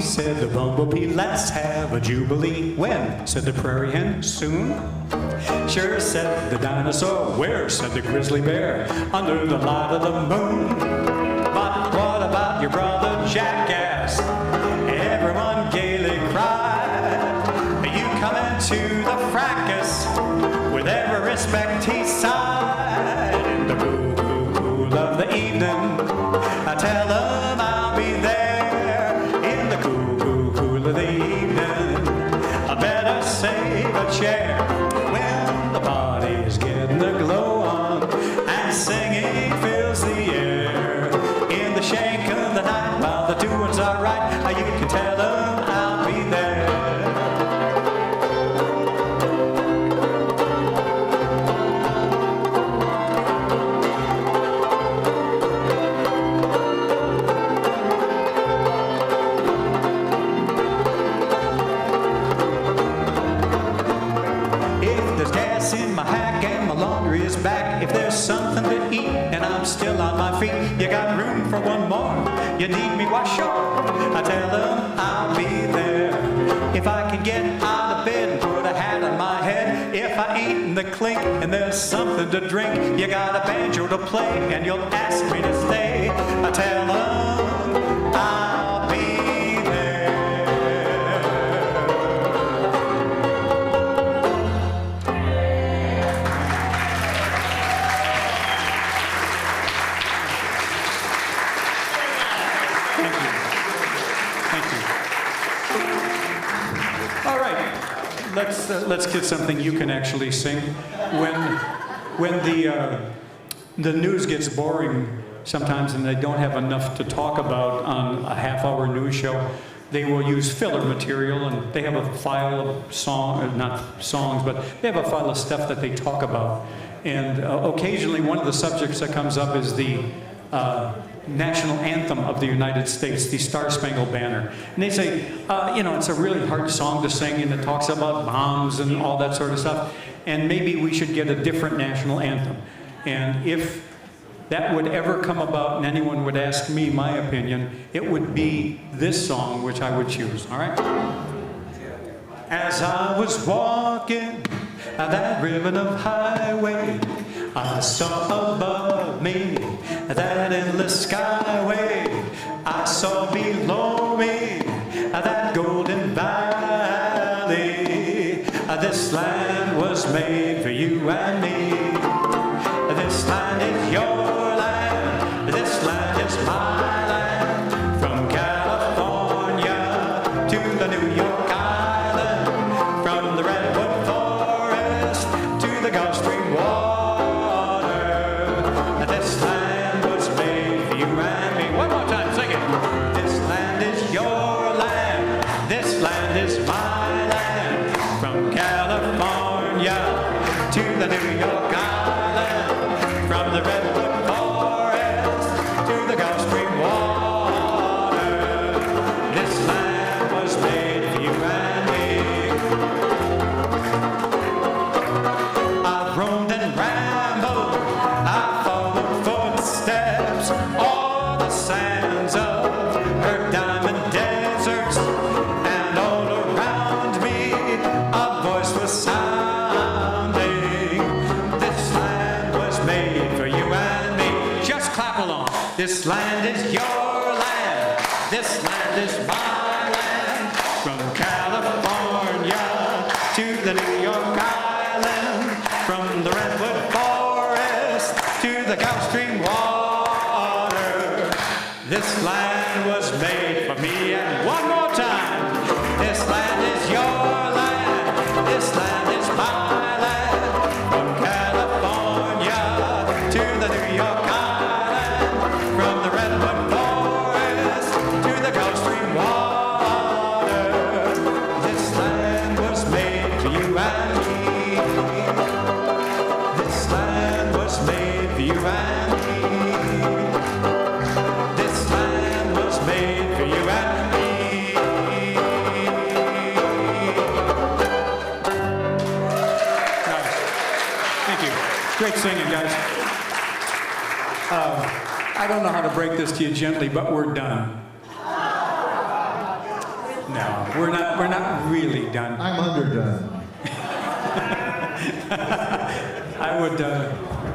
Said the bumblebee, let's have a jubilee. When? Said the prairie hen, soon? Sure, said the dinosaur. Where? Said the grizzly bear. Under the light of the moon. But what about your brother Jackass? Everyone gaily cried. You come into the fracas with every respect he sighed. In the cool, cool, cool of the evening, I tell 'em I'll be there. Of the evening, I better save a chair. When the party's getting a glow on and singing fills the air. In the shank of the night, while the doings are right, you can tell 'em I'll be there. In my hack and my laundry is back. If there's something to eat and I'm still on my feet, you got room for one more. You need me, why sure. I tell 'em I'll be there. If I can get out of bed and put a hat on my head, if I ain't in the clink and there's something to drink, you got a banjo to play and you'll ask me to stay. I tell 'em I'll be there. All right, let's get something you can actually sing. When the news gets boring sometimes and they don't have enough to talk about on a half-hour news show, they will use filler material, and they have a file of not songs, but they have a file of stuff that they talk about. And occasionally one of the subjects that comes up is the national anthem of the United States, the Star Spangled Banner. And they say, it's a really hard song to sing, and it talks about bombs and all that sort of stuff, and maybe we should get a different national anthem. And if that would ever come about and anyone would ask me my opinion, it would be this song which I would choose, all right? As I was walking that ribbon of highway, I saw above me that endless skyway. I saw below me that golden valley. This land was made for you and me. This land is your land. This land is my land. From California to the New York Island. From the Redwood Forest to the Gulf Stream water. This land was made for you and me. One more time, sing it. This land is your land. This land is my land. From California to the New York Island. land is my land. From California to the New York Island, from the Redwood Forest to the Gulf Stream water. This land was made for me, and one more time. This land is your land. This land is my land. From California to the New York Island, from the Redwood Forest to the Gulf Stream water. This land was made for you and me. This land was made for you and me. This land was made for you and me. Nice. Thank you. Great singing, guys. I don't know how to break this to you gently, but we're done. No, we're not really done. I'm underdone. I would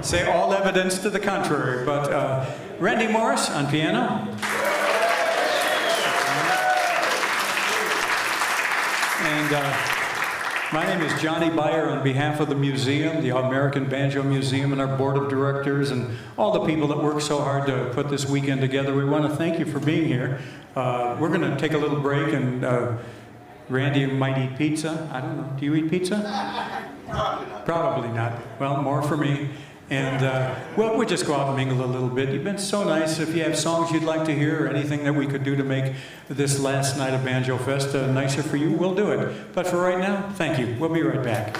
say all evidence to the contrary, but Randy Morris on piano. And my name is Johnny Beyer on behalf of the museum, the American Banjo Museum, and our board of directors, and all the people that work so hard to put this weekend together. We want to thank you for being here. We're going to take a little break, and Randy might eat pizza. I don't know. Do you eat pizza? Probably not. Well, more for me. And well, we'll just go out and mingle a little bit. You've been so nice. If you have songs you'd like to hear or anything that we could do to make this last night of Banjo Fest nicer for you, we'll do it. But for right now, thank you. We'll be right back.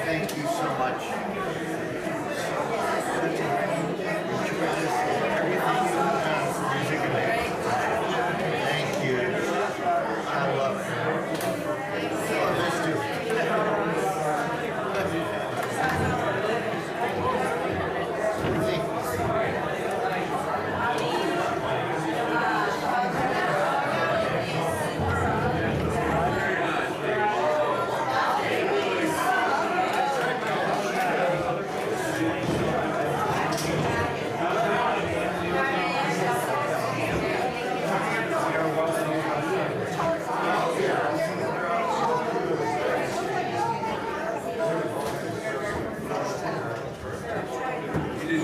Thank you so much. Thank you. I love it. Let's do it. It is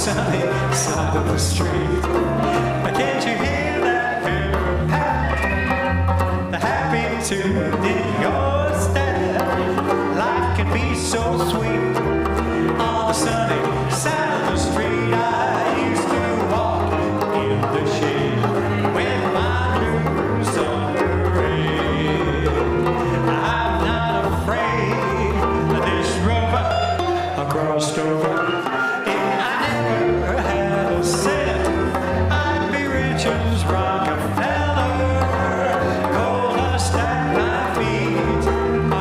sunny side of the street. Can't you hear that river patter? The happy tune in your step. Life can be so sweet on the sunny side of the street. I used to walk in the shade when my blues are red. I'm not afraid of this rover I crossed over. Rockefeller, gold dust at my feet.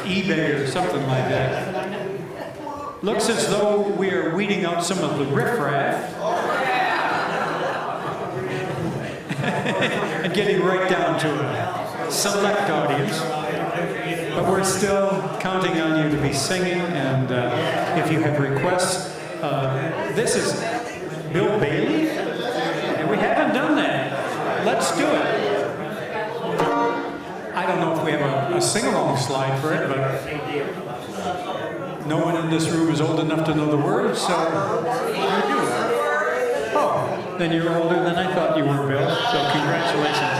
eBay or something like that. Looks as though we are weeding out some of the riffraff and getting right down to a select audience. But we're still counting on you to be singing, and if you have requests, this is Bill Bailey, and we haven't done that. Let's do it. I don't know if we have a sing-along slide for it, but no one in this room is old enough to know the words, so you do. Oh, then you're older than I thought you were, Bill, so congratulations.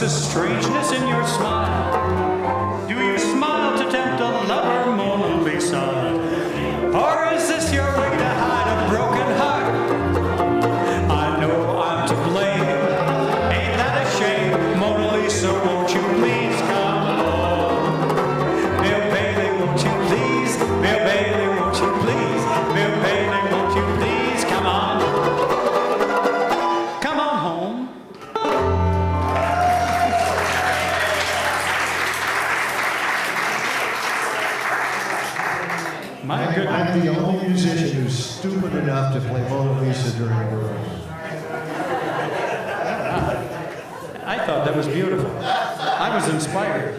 Strangeness in your smile. Do you smile to tempt a lover, Mona Lisa? Or is this your way to hide a broken heart? I know I'm to blame. Ain't that a shame? Mona Lisa, won't you please come home? Bill Bailey, won't you please? Bill Bailey, won't you please? Bill Bailey, won't you please? Come on. Come on home. My goodness. I'm the only musician who's stupid enough to play Mona Lisa during the room. I thought that was beautiful. I was inspired.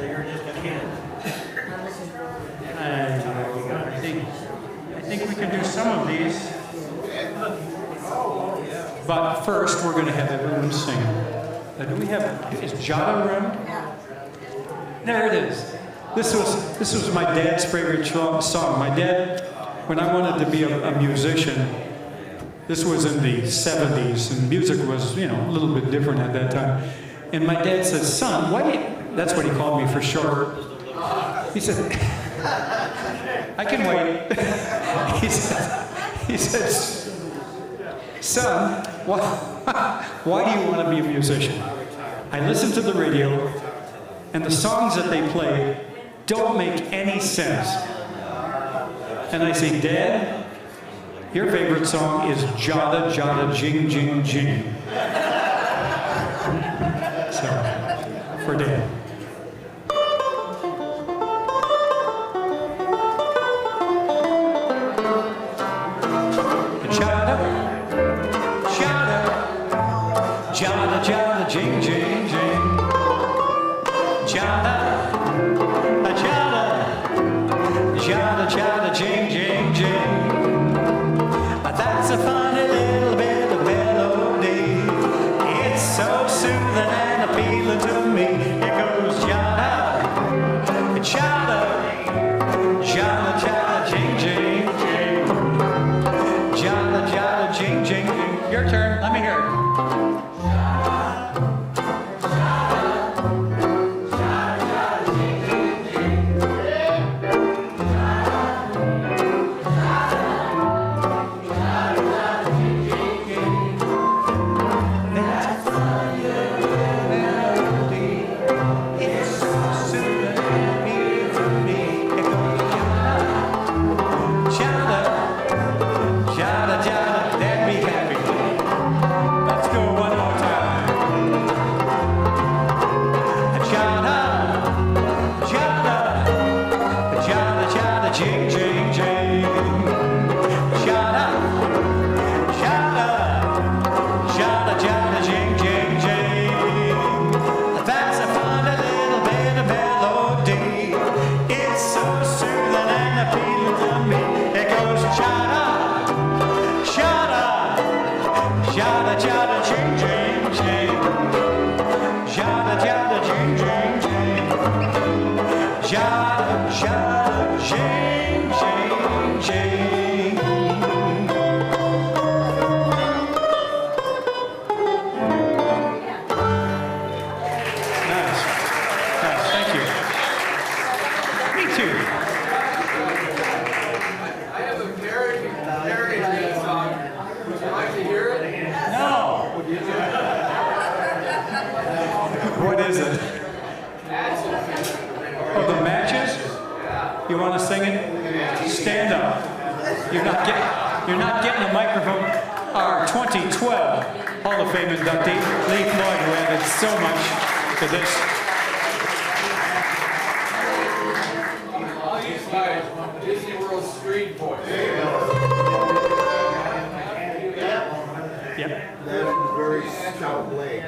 I think we can do some of these. But first, we're going to have everyone sing. Do we have? Is Jada around? There it is. This was my dad's favorite song. My dad, when I wanted to be a musician, this was in the 70s, and music was, a little bit different at that time. And my dad said, "Son, why do you," that's what he called me for short. He said, "I can wait." he said, "Son, why do you want to be a musician?" I listened to the radio, and the songs that they play don't make any sense. And I say, "Dad, your favorite song is Jada Jada Jing Jing Jing." So, for Dad. Jada, Jada, Jada Jada Jing Jing Jing. Jada. Jada, jada, jing, jing, jing. That's a funny little bit of melody. It's so soothing and appealing to me. It goes jada, jada, jada, jada, jing, jing, jing. Jada, jada, jing, jing, jing. Your turn. Let me hear it. Jada, jada, jing, jing, jing. Jada, jada, jing, jing, jing. Jada, jada, jing, jing, jing. Nice. Nice, thank you. Me too. I have a parody of that song. Would you like to hear it? No. What is it? Oh, the matches? You want to sing it? Stand up. You're not getting a microphone. Our 2012 Hall of Fame inductee, Lee Floyd, who added so much to this. All these guys, Disney World Street Boys. Yep. That is very stout leg.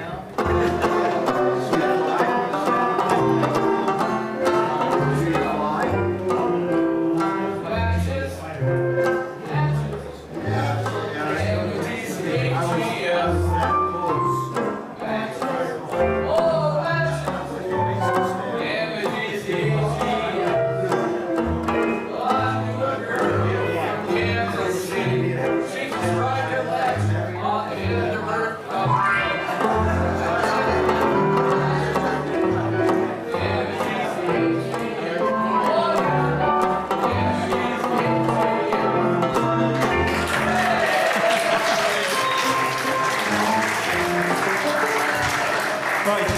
Right.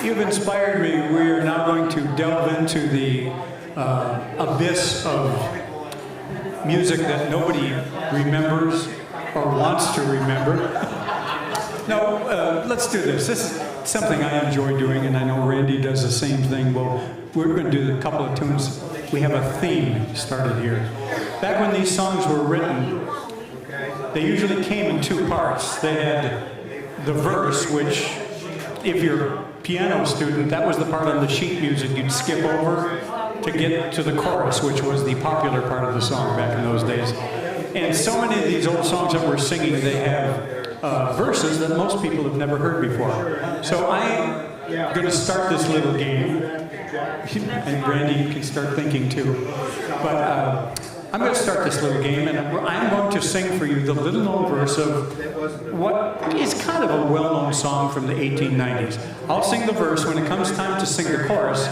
You've inspired me. We are now going to delve into the abyss of music that nobody remembers or wants to remember. No, let's do this. This is something I enjoy doing, and I know Randy does the same thing. Well, we're going to do a couple of tunes. We have a theme started here. Back when these songs were written, they usually came in two parts. They had the verse, which, if you're a piano student, that was the part on the sheet music you'd skip over to get to the chorus, which was the popular part of the song back in those days. And so many of these old songs that we're singing, they have verses that most people have never heard before. So I'm going to start this little game, and Randy, you can start thinking too. But I'm going to start this little game, and I'm going to sing for you the little known verse of what is kind of a well-known song from the 1890s. I'll sing the verse. When it comes time to sing the chorus,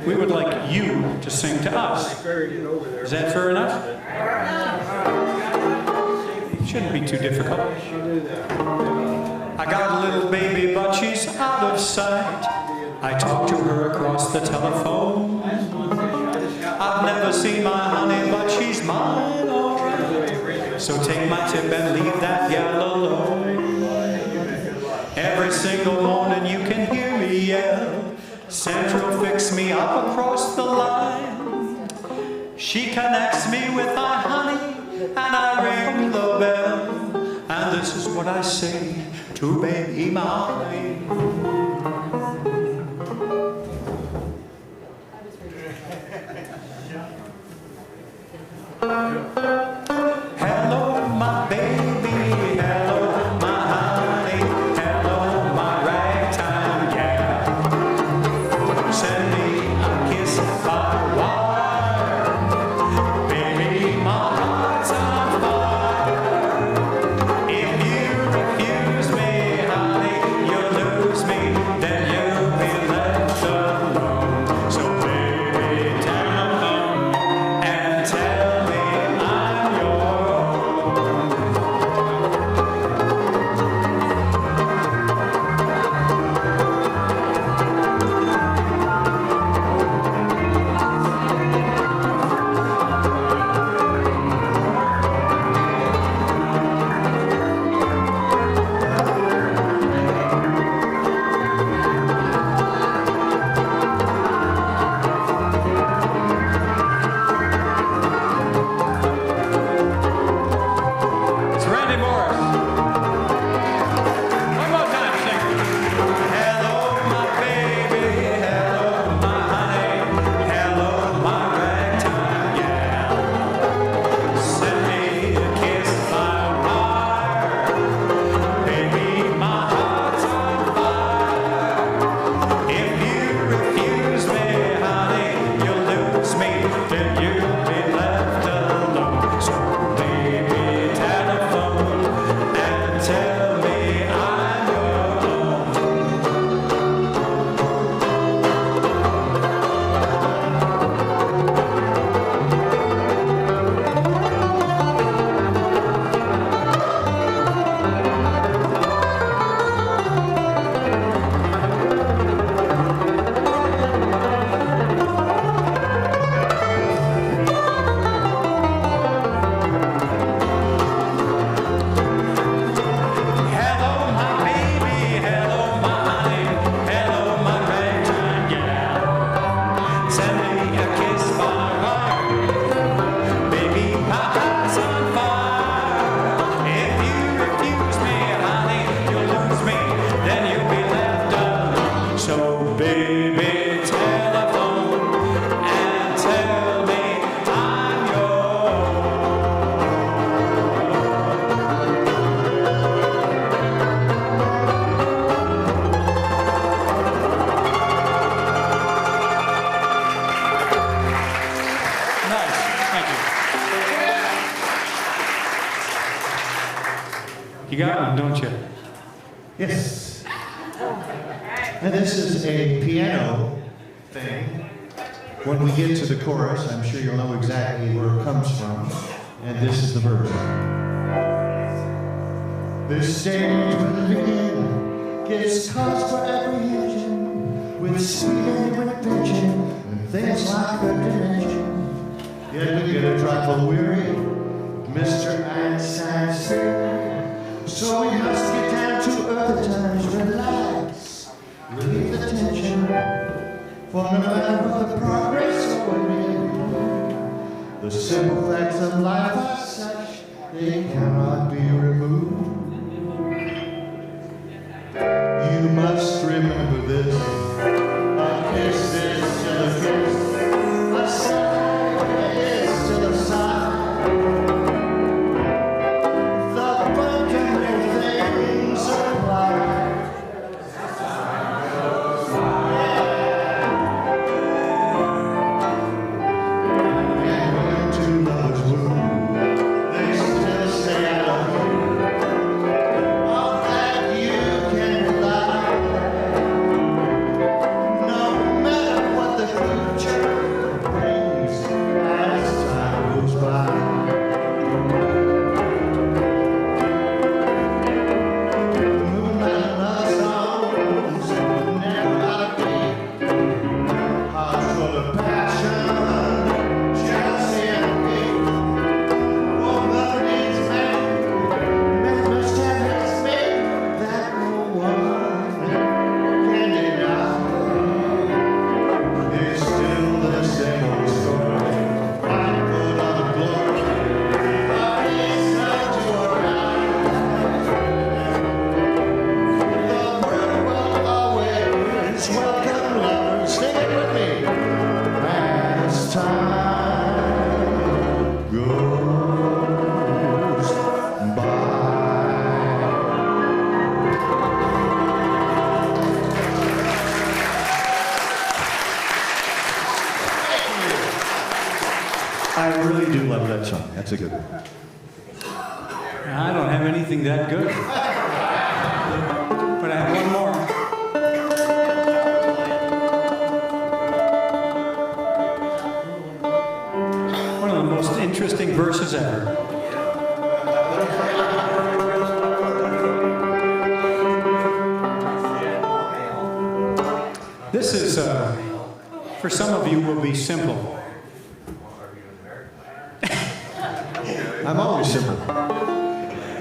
we would like you to sing to us. Is that fair enough? Shouldn't be too difficult. I got a little baby, but she's out of sight. I talk to her across the telephone. I've never seen my honey, but she's mine, alright. So take my tip and leave that gal alone. Every single morning you can hear me yell, Central fix me up across the line. She connects me with my honey, and I ring the bell. And this is what I say to baby mine. Hello, my baby, hello, my honey, hello, my ragtime gal. Send me a kiss by wire, baby, my heart's on fire. If you refuse me, honey, you'll lose me, then you'll be left alone. So baby, telephone and tell me I'm You got one, don't you? Yes. And this is a piano thing. When we get to the chorus, I'm sure you'll know exactly where it comes from. And this is the verse. This stage will begin, gets cause for apprehension, with speed and invention, and things like third dimension. Yet we get a trifle weary, Mr. Einstein's theory. So we must get down to earth at times, relax, relieve the tension. For no matter what the progress we're making, the simple facts of life are such, they cannot be removed. You must remember this, a kiss is still a kiss, a sigh is still a sigh. The fundamental things of life. And when two lovers woo, they still stay out of view. On that you can rely. No matter what the future brings, as time goes by. Moonlight and love songs, never out of date. Hearts full of passion, jealousy and hate. For love needs man, man must have his fate that no one can deny. It's still the same old story, fight for love and glory. But it's not to arrive. The world will always welcome lovers. Sing it with me. As time goes by. I really do love that song. That's a good one. I don't have anything that good. But I have one more. One of the most interesting verses ever. This is, for some of you, will be simple. I'm always simple.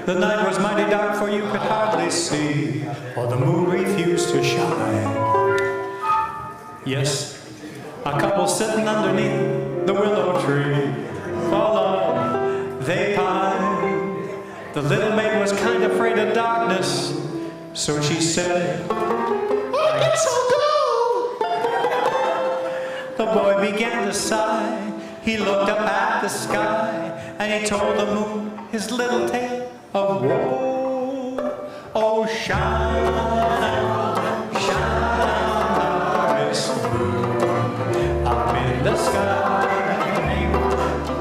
The night was mighty dark, for you could hardly see, for the moon refused to shine. Yes, a couple sitting underneath the willow tree, follow, they pined. The little maid was kind of afraid of darkness, so she said, "I guess I'll go." The boy began to sigh. He looked up at the sky, and he told the moon his little tale of woe. Oh, shine, shine, darkest moon, up in the sky.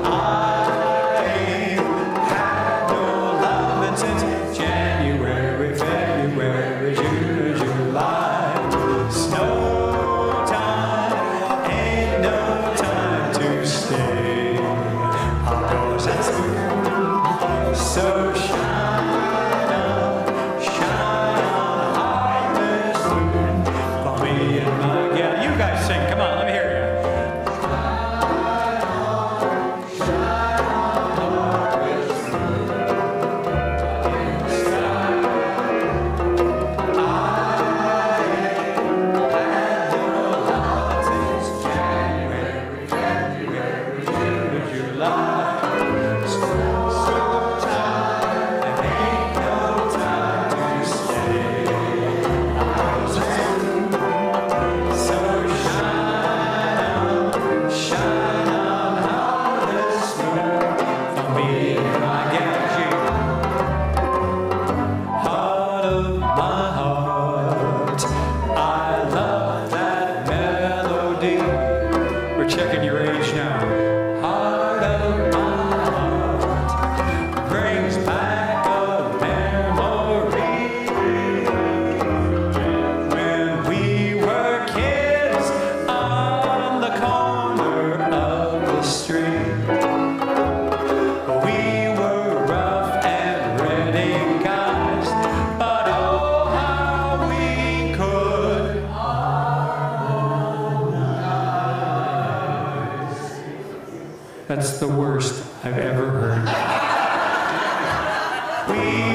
I've had no loving since January, February, June, July. Snow time, ain't no time to stay outdoors and school. So shine.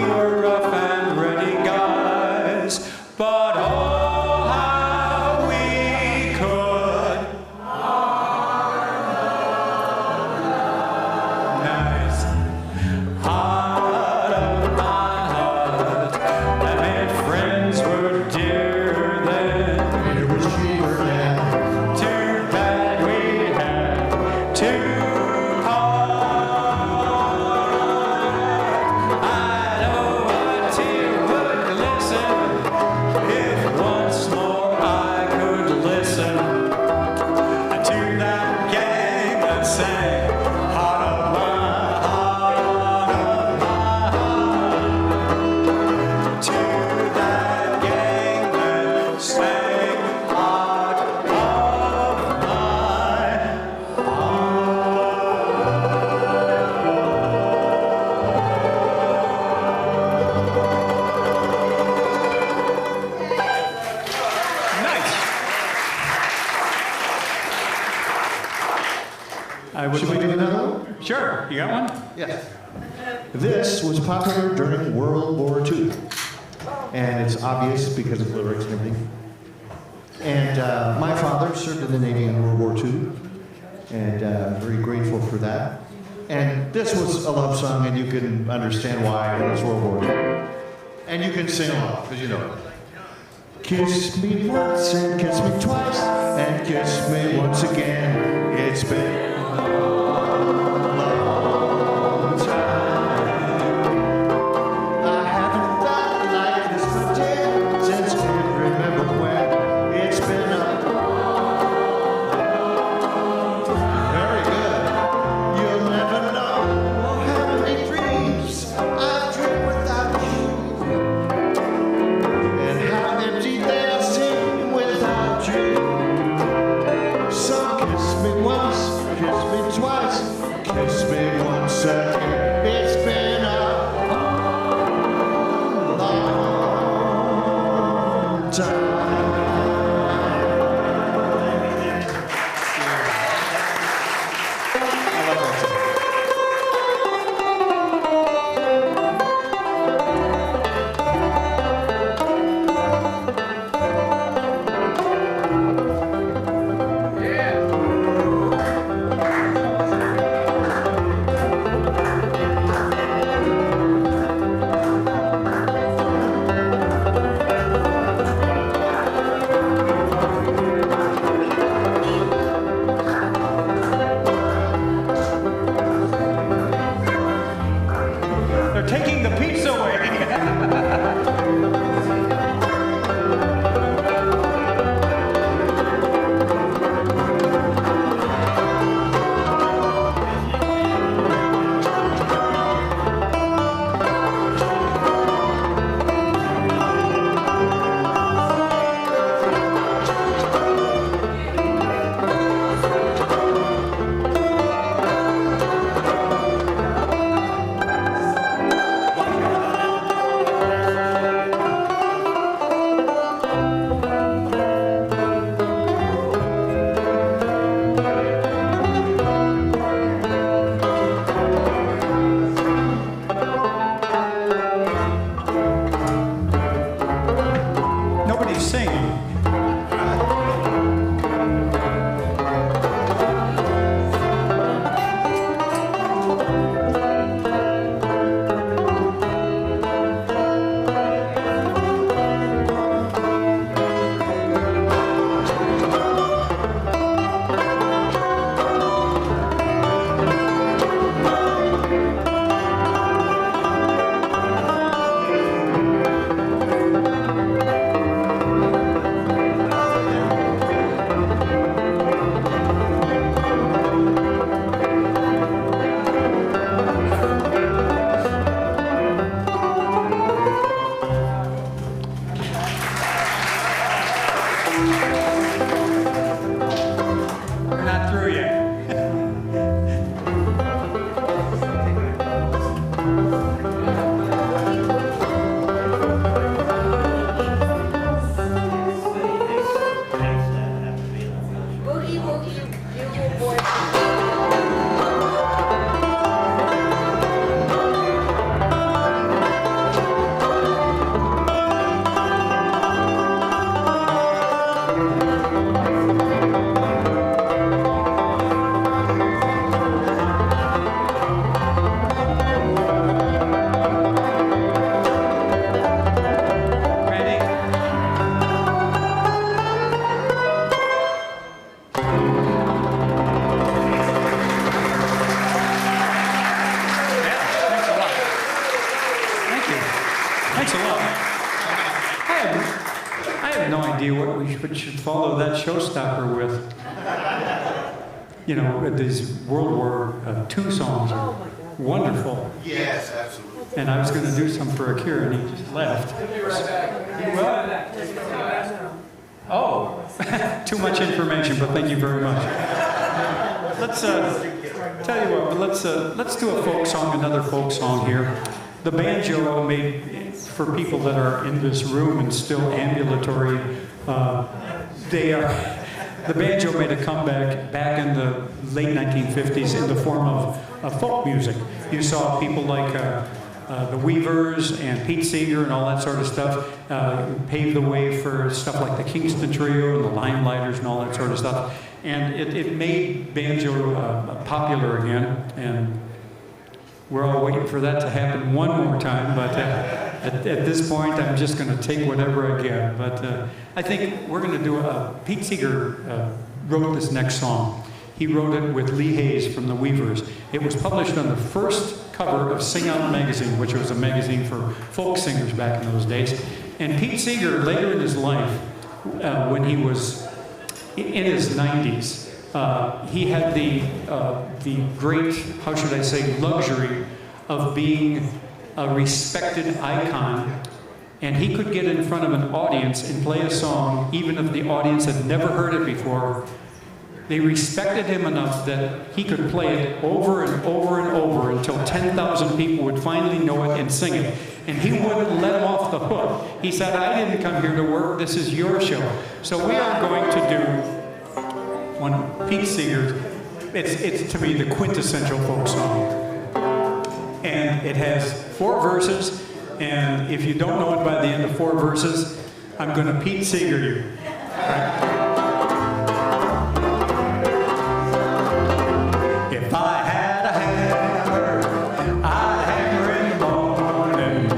were rough and ready guys, but oh, how we could. Nice. Heart of my heart, I made friends were dearer than. It was cheaper than. Too bad we had to part. I know a tear would glisten if once more I could listen to that gang that sang heart of my heart, to that gang that sang heart of my Nice. I would Should we do another one? Sure, you got one? Yes. This was popular during World War II. And it's obvious because of lyrics and everything. And my father served in the Navy in World War II. And I'm very grateful for that. And this was a love song, and you can understand why it was World War II. And you can sing along, because you know it. Kiss me once and kiss me twice and kiss me once again. It's been a long time. I haven't felt like this for days since I can remember when. It's been a very good. You'll never know how many dreams I've dreamed without you. And how empty they'll seem without you. So kiss me once, kiss me twice. Thanks a lot. I have no idea what we should follow that showstopper with. You know, these World War II songs are wonderful. Yes, absolutely. And I was going to do some for Akira, and he just left. Oh, too much information, but thank you very much. Let's tell you what. Let's do a folk song, another folk song here. The banjo made for people that are in this room and still ambulatory. The banjo made a comeback back in the late 1950s in the form of folk music. You saw people like the Weavers and Pete Seeger and all that sort of stuff paved the way for stuff like the Kingston Trio and the Limelighters and all that sort of stuff. And it made banjo popular again. And we're all waiting for that to happen one more time. But at this point, I'm just going to take whatever I get. But I think we're going to do Pete Seeger wrote this next song. He wrote it with Lee Hayes from the Weavers. It was published on the first cover of Sing Out magazine, which was a magazine for folk singers back in those days. And Pete Seeger, later in his life, when he was in his 90s, he had the great, how should I say, luxury of being a respected icon. And he could get in front of an audience and play a song, even if the audience had never heard it before. They respected him enough that he could play it over and over and over until 10,000 people would finally know it and sing it. And he wouldn't let him off the hook. He said, I didn't come here to work, this is your show. So we are going to do one Pete Seeger. It's to me the quintessential folk song. And it has 4 verses, and if you don't know it by the end of 4 verses, I'm going to Pete Seeger you. Right? If I had a hammer, I'd hammer in the morning,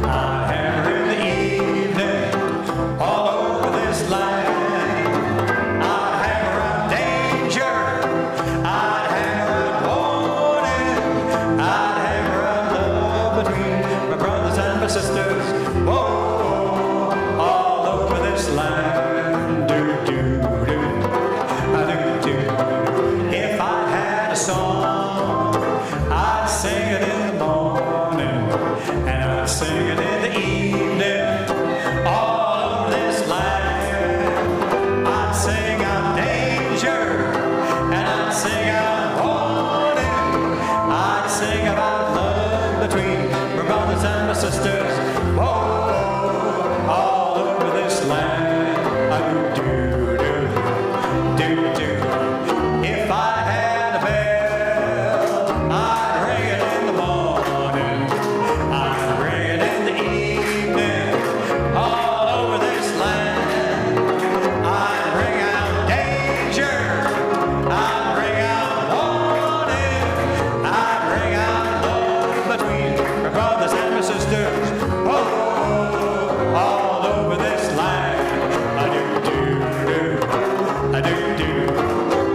I'd hammer in the evening, all over this land. I'd hammer out danger, I'd hammer out warning, I'd hammer out love between my brothers and my sisters. Whoa, all over this land. Do do do, I do do. If I had a song, I'd sing it in the morning, and I'd sing it in the evening, all over this land. I'd sing out danger, and I'd sing out warning, I'd sing about love between my brothers and my sisters. Whoa, all over this land. I do do do do. If I had a bell, I'd ring it in the morning, I'd ring it in the evening, all over this land. I'd ring out danger, I'd ring out warning, I'd ring out love between my brothers and my sisters. Whoa, all over this land. I do do do, I do do.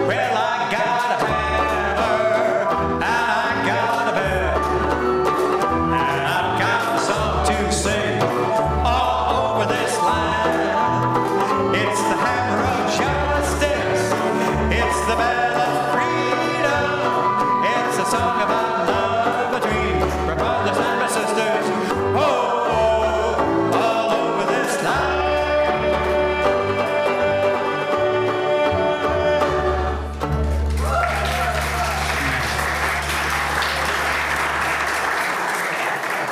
Well, I got a hammer, and I got a bell, and I've got a song to sing all over this land. It's the hammer of justice, it's the bell of freedom, it's a song about love between my brothers and my sisters. Oh, all over this land.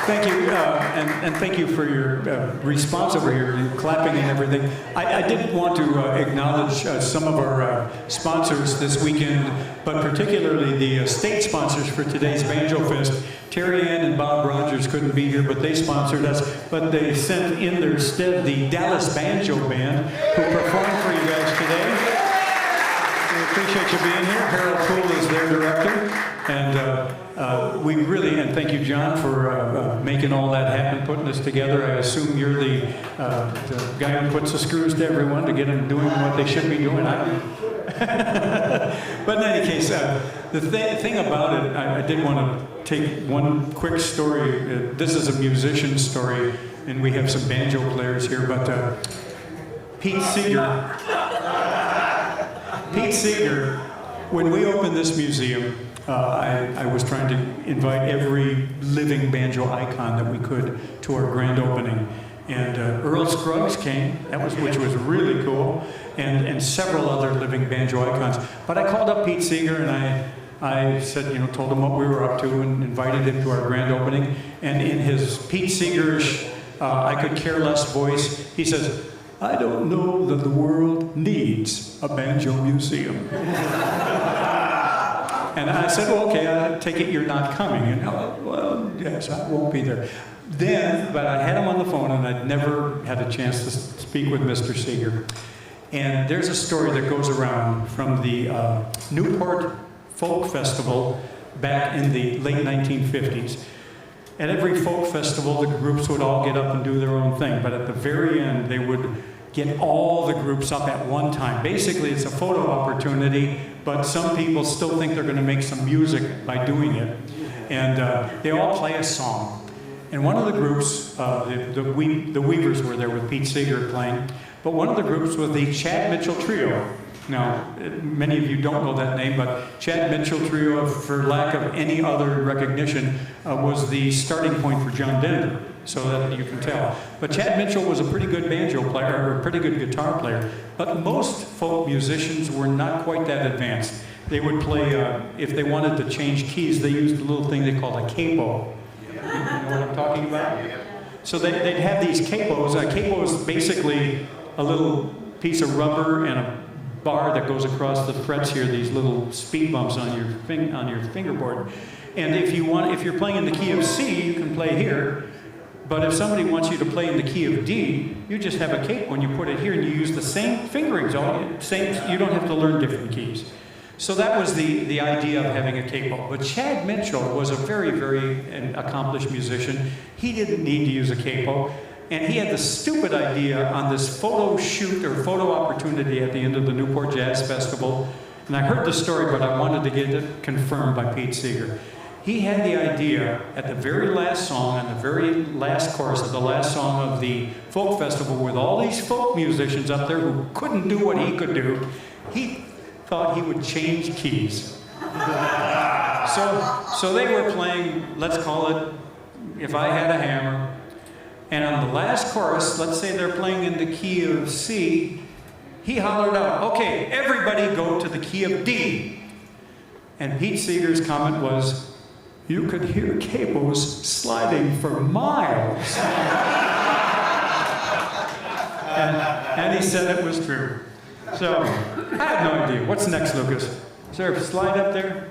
Thank you, and thank you for your response over here, your clapping and everything. I did want to acknowledge some of our sponsors this weekend, but particularly the state sponsors for today's Banjo Fest. Terry Ann and Bob Rogers couldn't be here, but they sponsored us. But they sent in their stead the Dallas Banjo Band, who performed for you guys today. We appreciate you being here. Harold Poole is their director. And we really, and thank you, John, for making all that happen, putting this together. I assume you're the guy who puts the screws to everyone to get them doing what they should be doing. I don't know. But in any case, The thing about it, I did want to take one quick story. This is a musician story, and we have some banjo players here, but Pete Seeger, when we opened this museum, I was trying to invite every living banjo icon that we could to our grand opening. And Earl Scruggs came, which was really cool, and several other living banjo icons. But I called up Pete Seeger and I said, told him what we were up to and invited him to our grand opening. And in his Pete Seegerish, I could care less voice, he says, "I don't know that the world needs a banjo museum." And I said, "Well, okay, I take it you're not coming." And, "Well, yes, I won't be there." But I had him on the phone, and I'd never had a chance to speak with Mr. Seeger. And there's a story that goes around from the Newport Folk Festival back in the late 1950s. At every folk festival, the groups would all get up and do their own thing, but at the very end, they would get all the groups up at one time. Basically, it's a photo opportunity, but some people still think they're going to make some music by doing it. And they all play a song. And one of the groups, the Weavers were there with Pete Seeger playing, but one of the groups was the Chad Mitchell Trio. Now, many of you don't know that name, but Chad Mitchell Trio, for lack of any other recognition, was the starting point for John Denver, so that you can tell. But Chad Mitchell was a pretty good banjo player, or a pretty good guitar player, but most folk musicians were not quite that advanced. They would play, if they wanted to change keys, they used a little thing they called a capo. You know what I'm talking about? So they'd have these capos. A capo is basically a little piece of rubber and a bar that goes across the frets here, these little speed bumps on your fingerboard. And if you're playing in the key of C, you can play here. But if somebody wants you to play in the key of D, you just have a capo and you put it here and you use the same fingerings. You don't have to learn different keys. So that was the idea of having a capo. But Chad Mitchell was a very, very accomplished musician. He didn't need to use a capo. And he had the stupid idea on this photo shoot or photo opportunity at the end of the Newport Jazz Festival. And I heard the story, but I wanted to get it confirmed by Pete Seeger. He had the idea at the very last song, on the very last chorus of the last song of the folk festival, with all these folk musicians up there who couldn't do what he could do, he thought he would change keys. So they were playing, let's call it, If I Had a Hammer. And on the last chorus, let's say they're playing in the key of C, he hollered out, "Okay, everybody go to the key of D." And Pete Seeger's comment was, "You could hear capos sliding for miles." and he said it was true. So, I have no idea. What's next, Lucas? Is there a slide up there?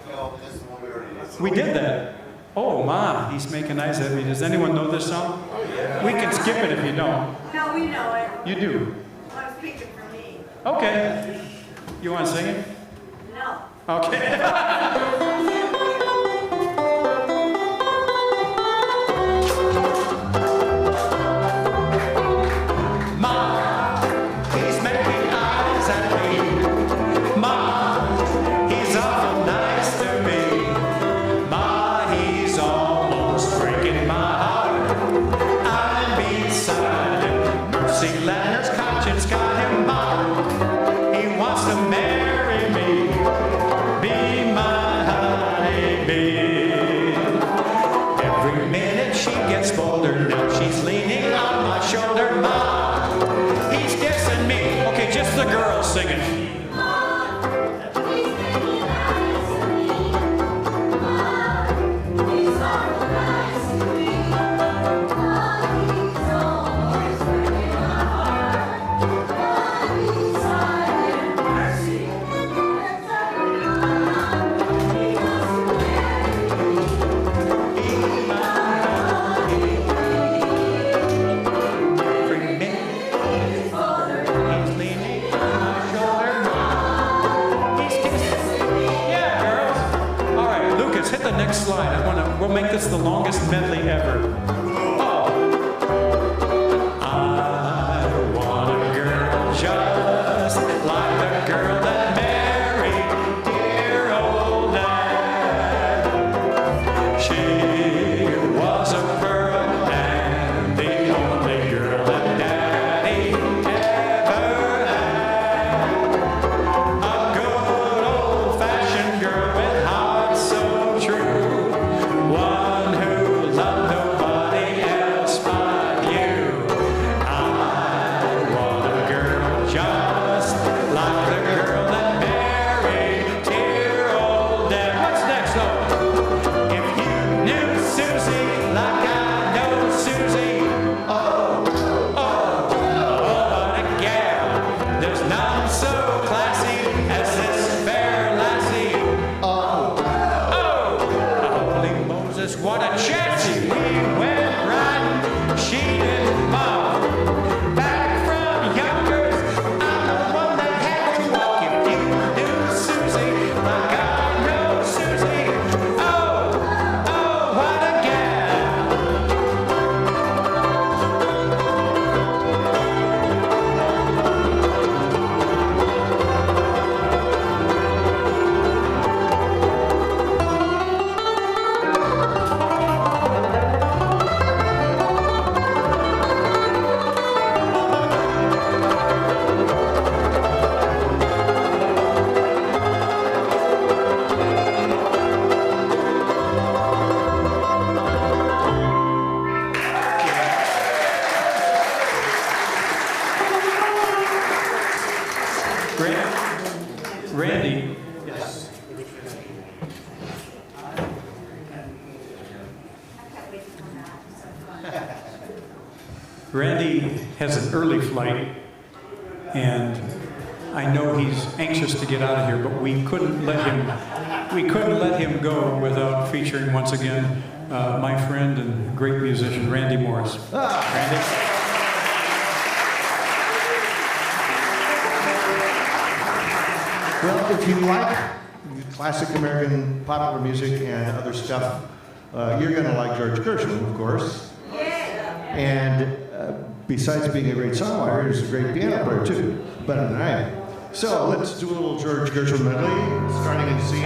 No, this is one we already did. We did that. Oh, Ma, he's making eyes at me. Does anyone know this song? Oh, yeah. We can skip it if you don't. No, we know it. You do. I'm speaking for me. Okay. You want to sing it? No. Okay. We'll make this the longest medley ever. Oh. I want a girl just like the girl that married dear old Randy has an early flight, and I know he's anxious to get out of here, but we couldn't let him go without featuring once again my friend and great musician, Randy Morris. Randy? Well, if you like classic American popular music and other stuff, you're going to like George Gershwin, of course. And besides being a great songwriter, he's a great piano player too, better than I am. So let's do a little George Gershwin medley, starting in C.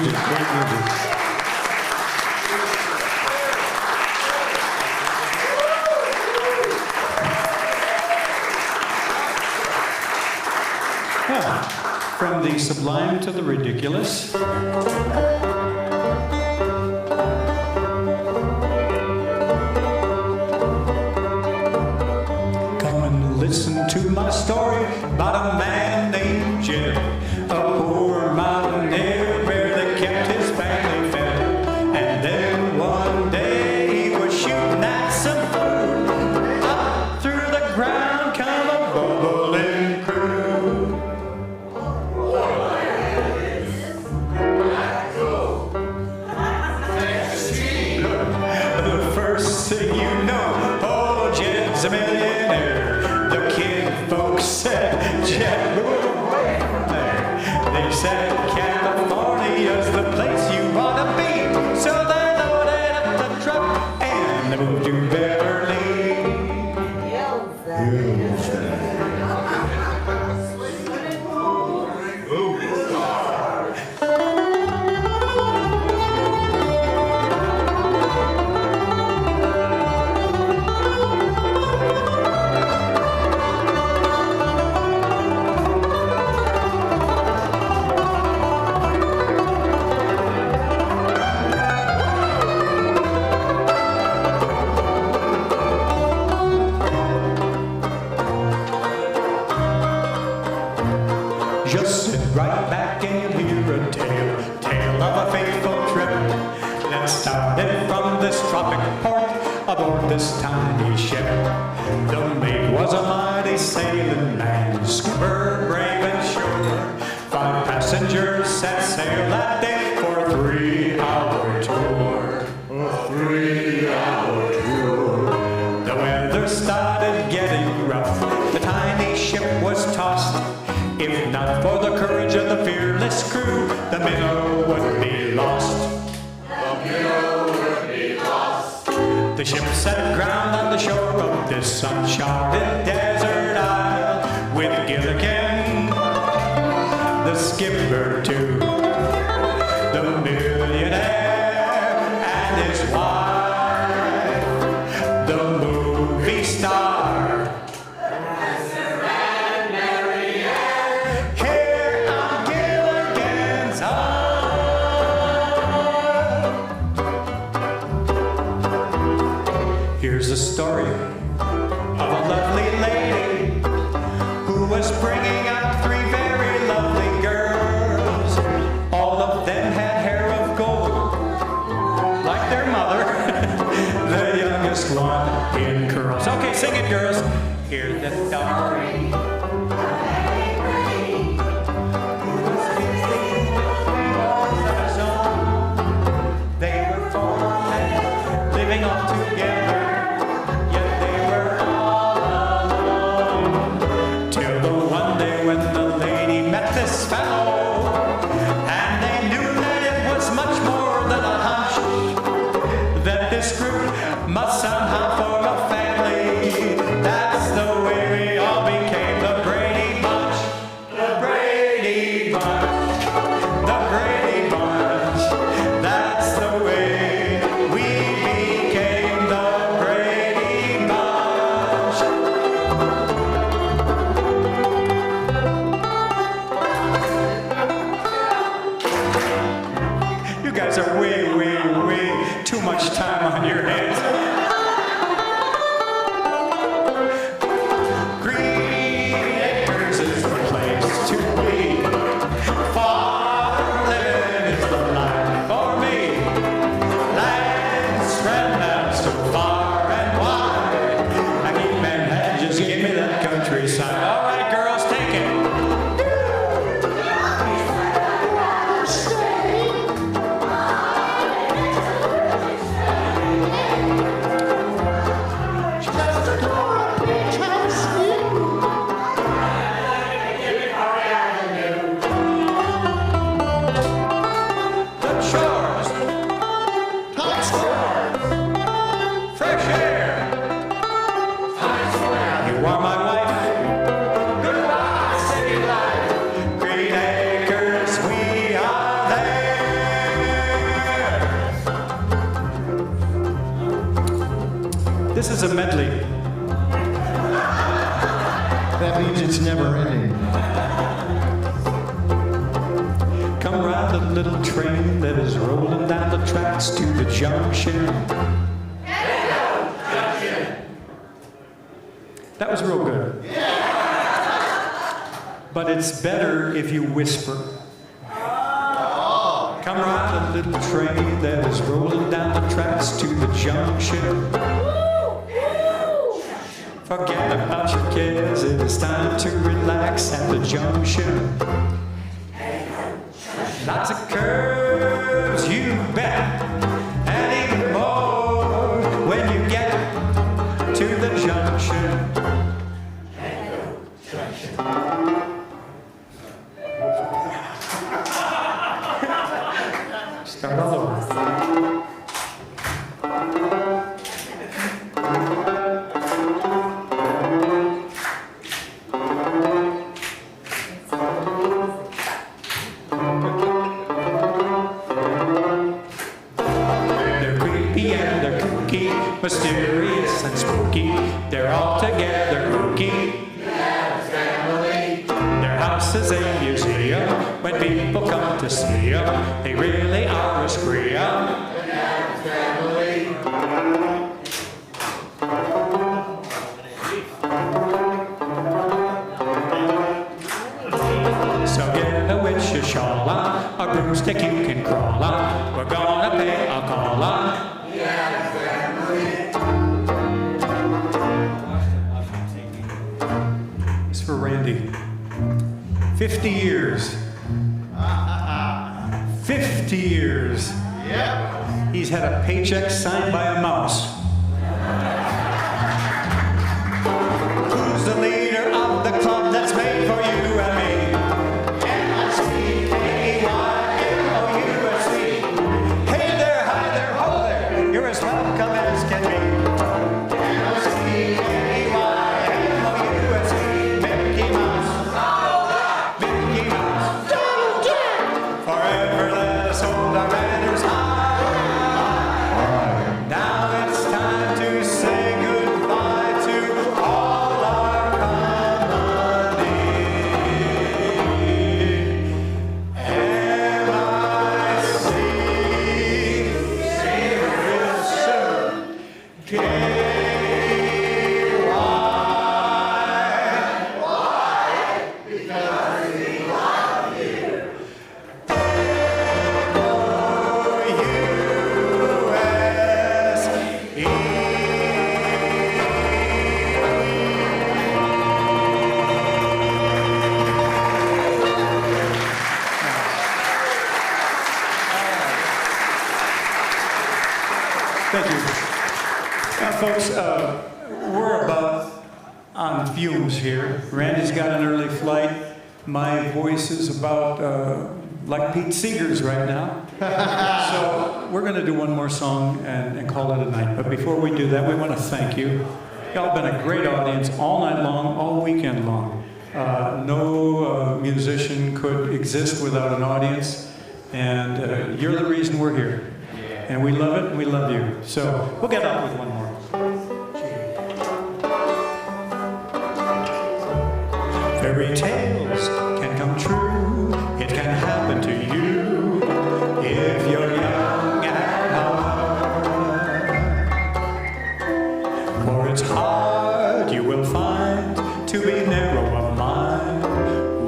music, great music. Yeah. From the sublime to the ridiculous. Come and listen to my story about a man named Jed, a poor mountaineer bear that kept his family fed. And then one day he was shooting at some food. Up through the ground come a bubbling crew. The first thing you know, oh, Jed's a millionaire. The kid folks said, Jed, move away from there. They said, California's the place you want to be. So they loaded up the truck and they moved to Beverly. Just sit right back and you'll hear a tale of a faithful trip that started from this tropic port aboard this tiny ship. The mate was a mighty sailing man, skipper brave and sure. 5 passengers set sail that day for a 3-hour tour. A 3-hour tour. The weather started getting rough. The tiny ship was tossed. If not for the courage of the fearless crew, the minnow would be lost. The minnow would be lost. The ship set ground on the shore of this uncharted desert isle, with Gilligan, the skipper too, the millionaire and his wife, the movie star. Here's a story of a lovely lady who was bringing up 3 very lovely girls. All of them had hair of gold, like their mother, the youngest one in curls. Okay, sing it, girls. Hear the story. They were 4 men living all together. This fellow, and they knew that it was much more than a hunch, that this group must somehow form a family. That's the way we all began. is a medley. That means it's never ending. Come ride the little train that is rolling down the tracks to the junction. That was real good. But it's better if you whisper. Come ride the little train that is rolling down the tracks to the junction. Forget about your cares, it is time to relax at the junction. Lots of curves, you bet, and even more when you get to the junction. Start all over. They're creepy and they're kooky, mysterious and spooky. They're all together kooky. Their house is a museum. When people come to see them, they really are a scream. So get a witch's shawl on, a broomstick you can crawl on. We're gonna pay a call on. It's for Randy. 50 years. 50 years. Yep. He's had a paycheck signed by a mouse. Who's the leader of the club that's made for you and me? M-I-C-K-E-Y-M-O-U-S-E. Hey there, hi there, ho there. You're as welcome as can be. M-I-C-K-E-Y-M-O-U-S-E. Mickey Mouse. Mickey Mouse. Forever let us hold our banners high. Now it's time to say goodbye to all our company. M-I-C, see you real soon. Thank you. Now, folks, we're about on fumes here. Randy's got an early flight. My voice is about like Pete Seeger's right now. So we're going to do one more song and call it a night. But before we do that, we want to thank you. Y'all been a great audience all night long, all weekend long. No musician could exist without an audience, and you're the reason we're here. And we love it, and we love you. So we'll get out with one more. Fairy tales can come true. It can happen to you if you're young at heart. For it's hard, you will find, to be narrow of mind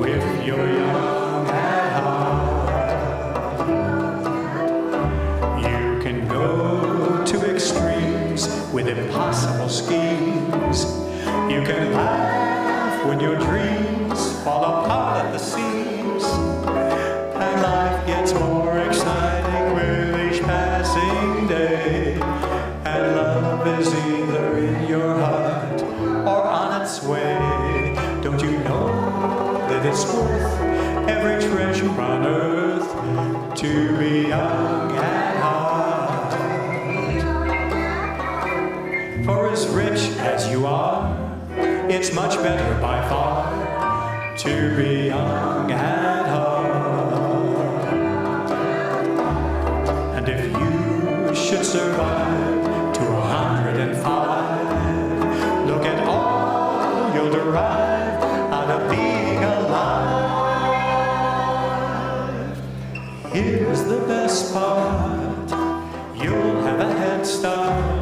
if you're young at heart. You can go to extremes with impossible schemes. You can laugh when your dreams fall apart at the seams. And life gets more exciting with each passing day. And love is either in your heart or on its way. Don't you know that it's worth every treasure on earth to be young at heart? For as rich as you are, it's much better by far to be young at heart. And if you should survive to 105, deprived out of being alive. Here's the best part, you'll have a head start.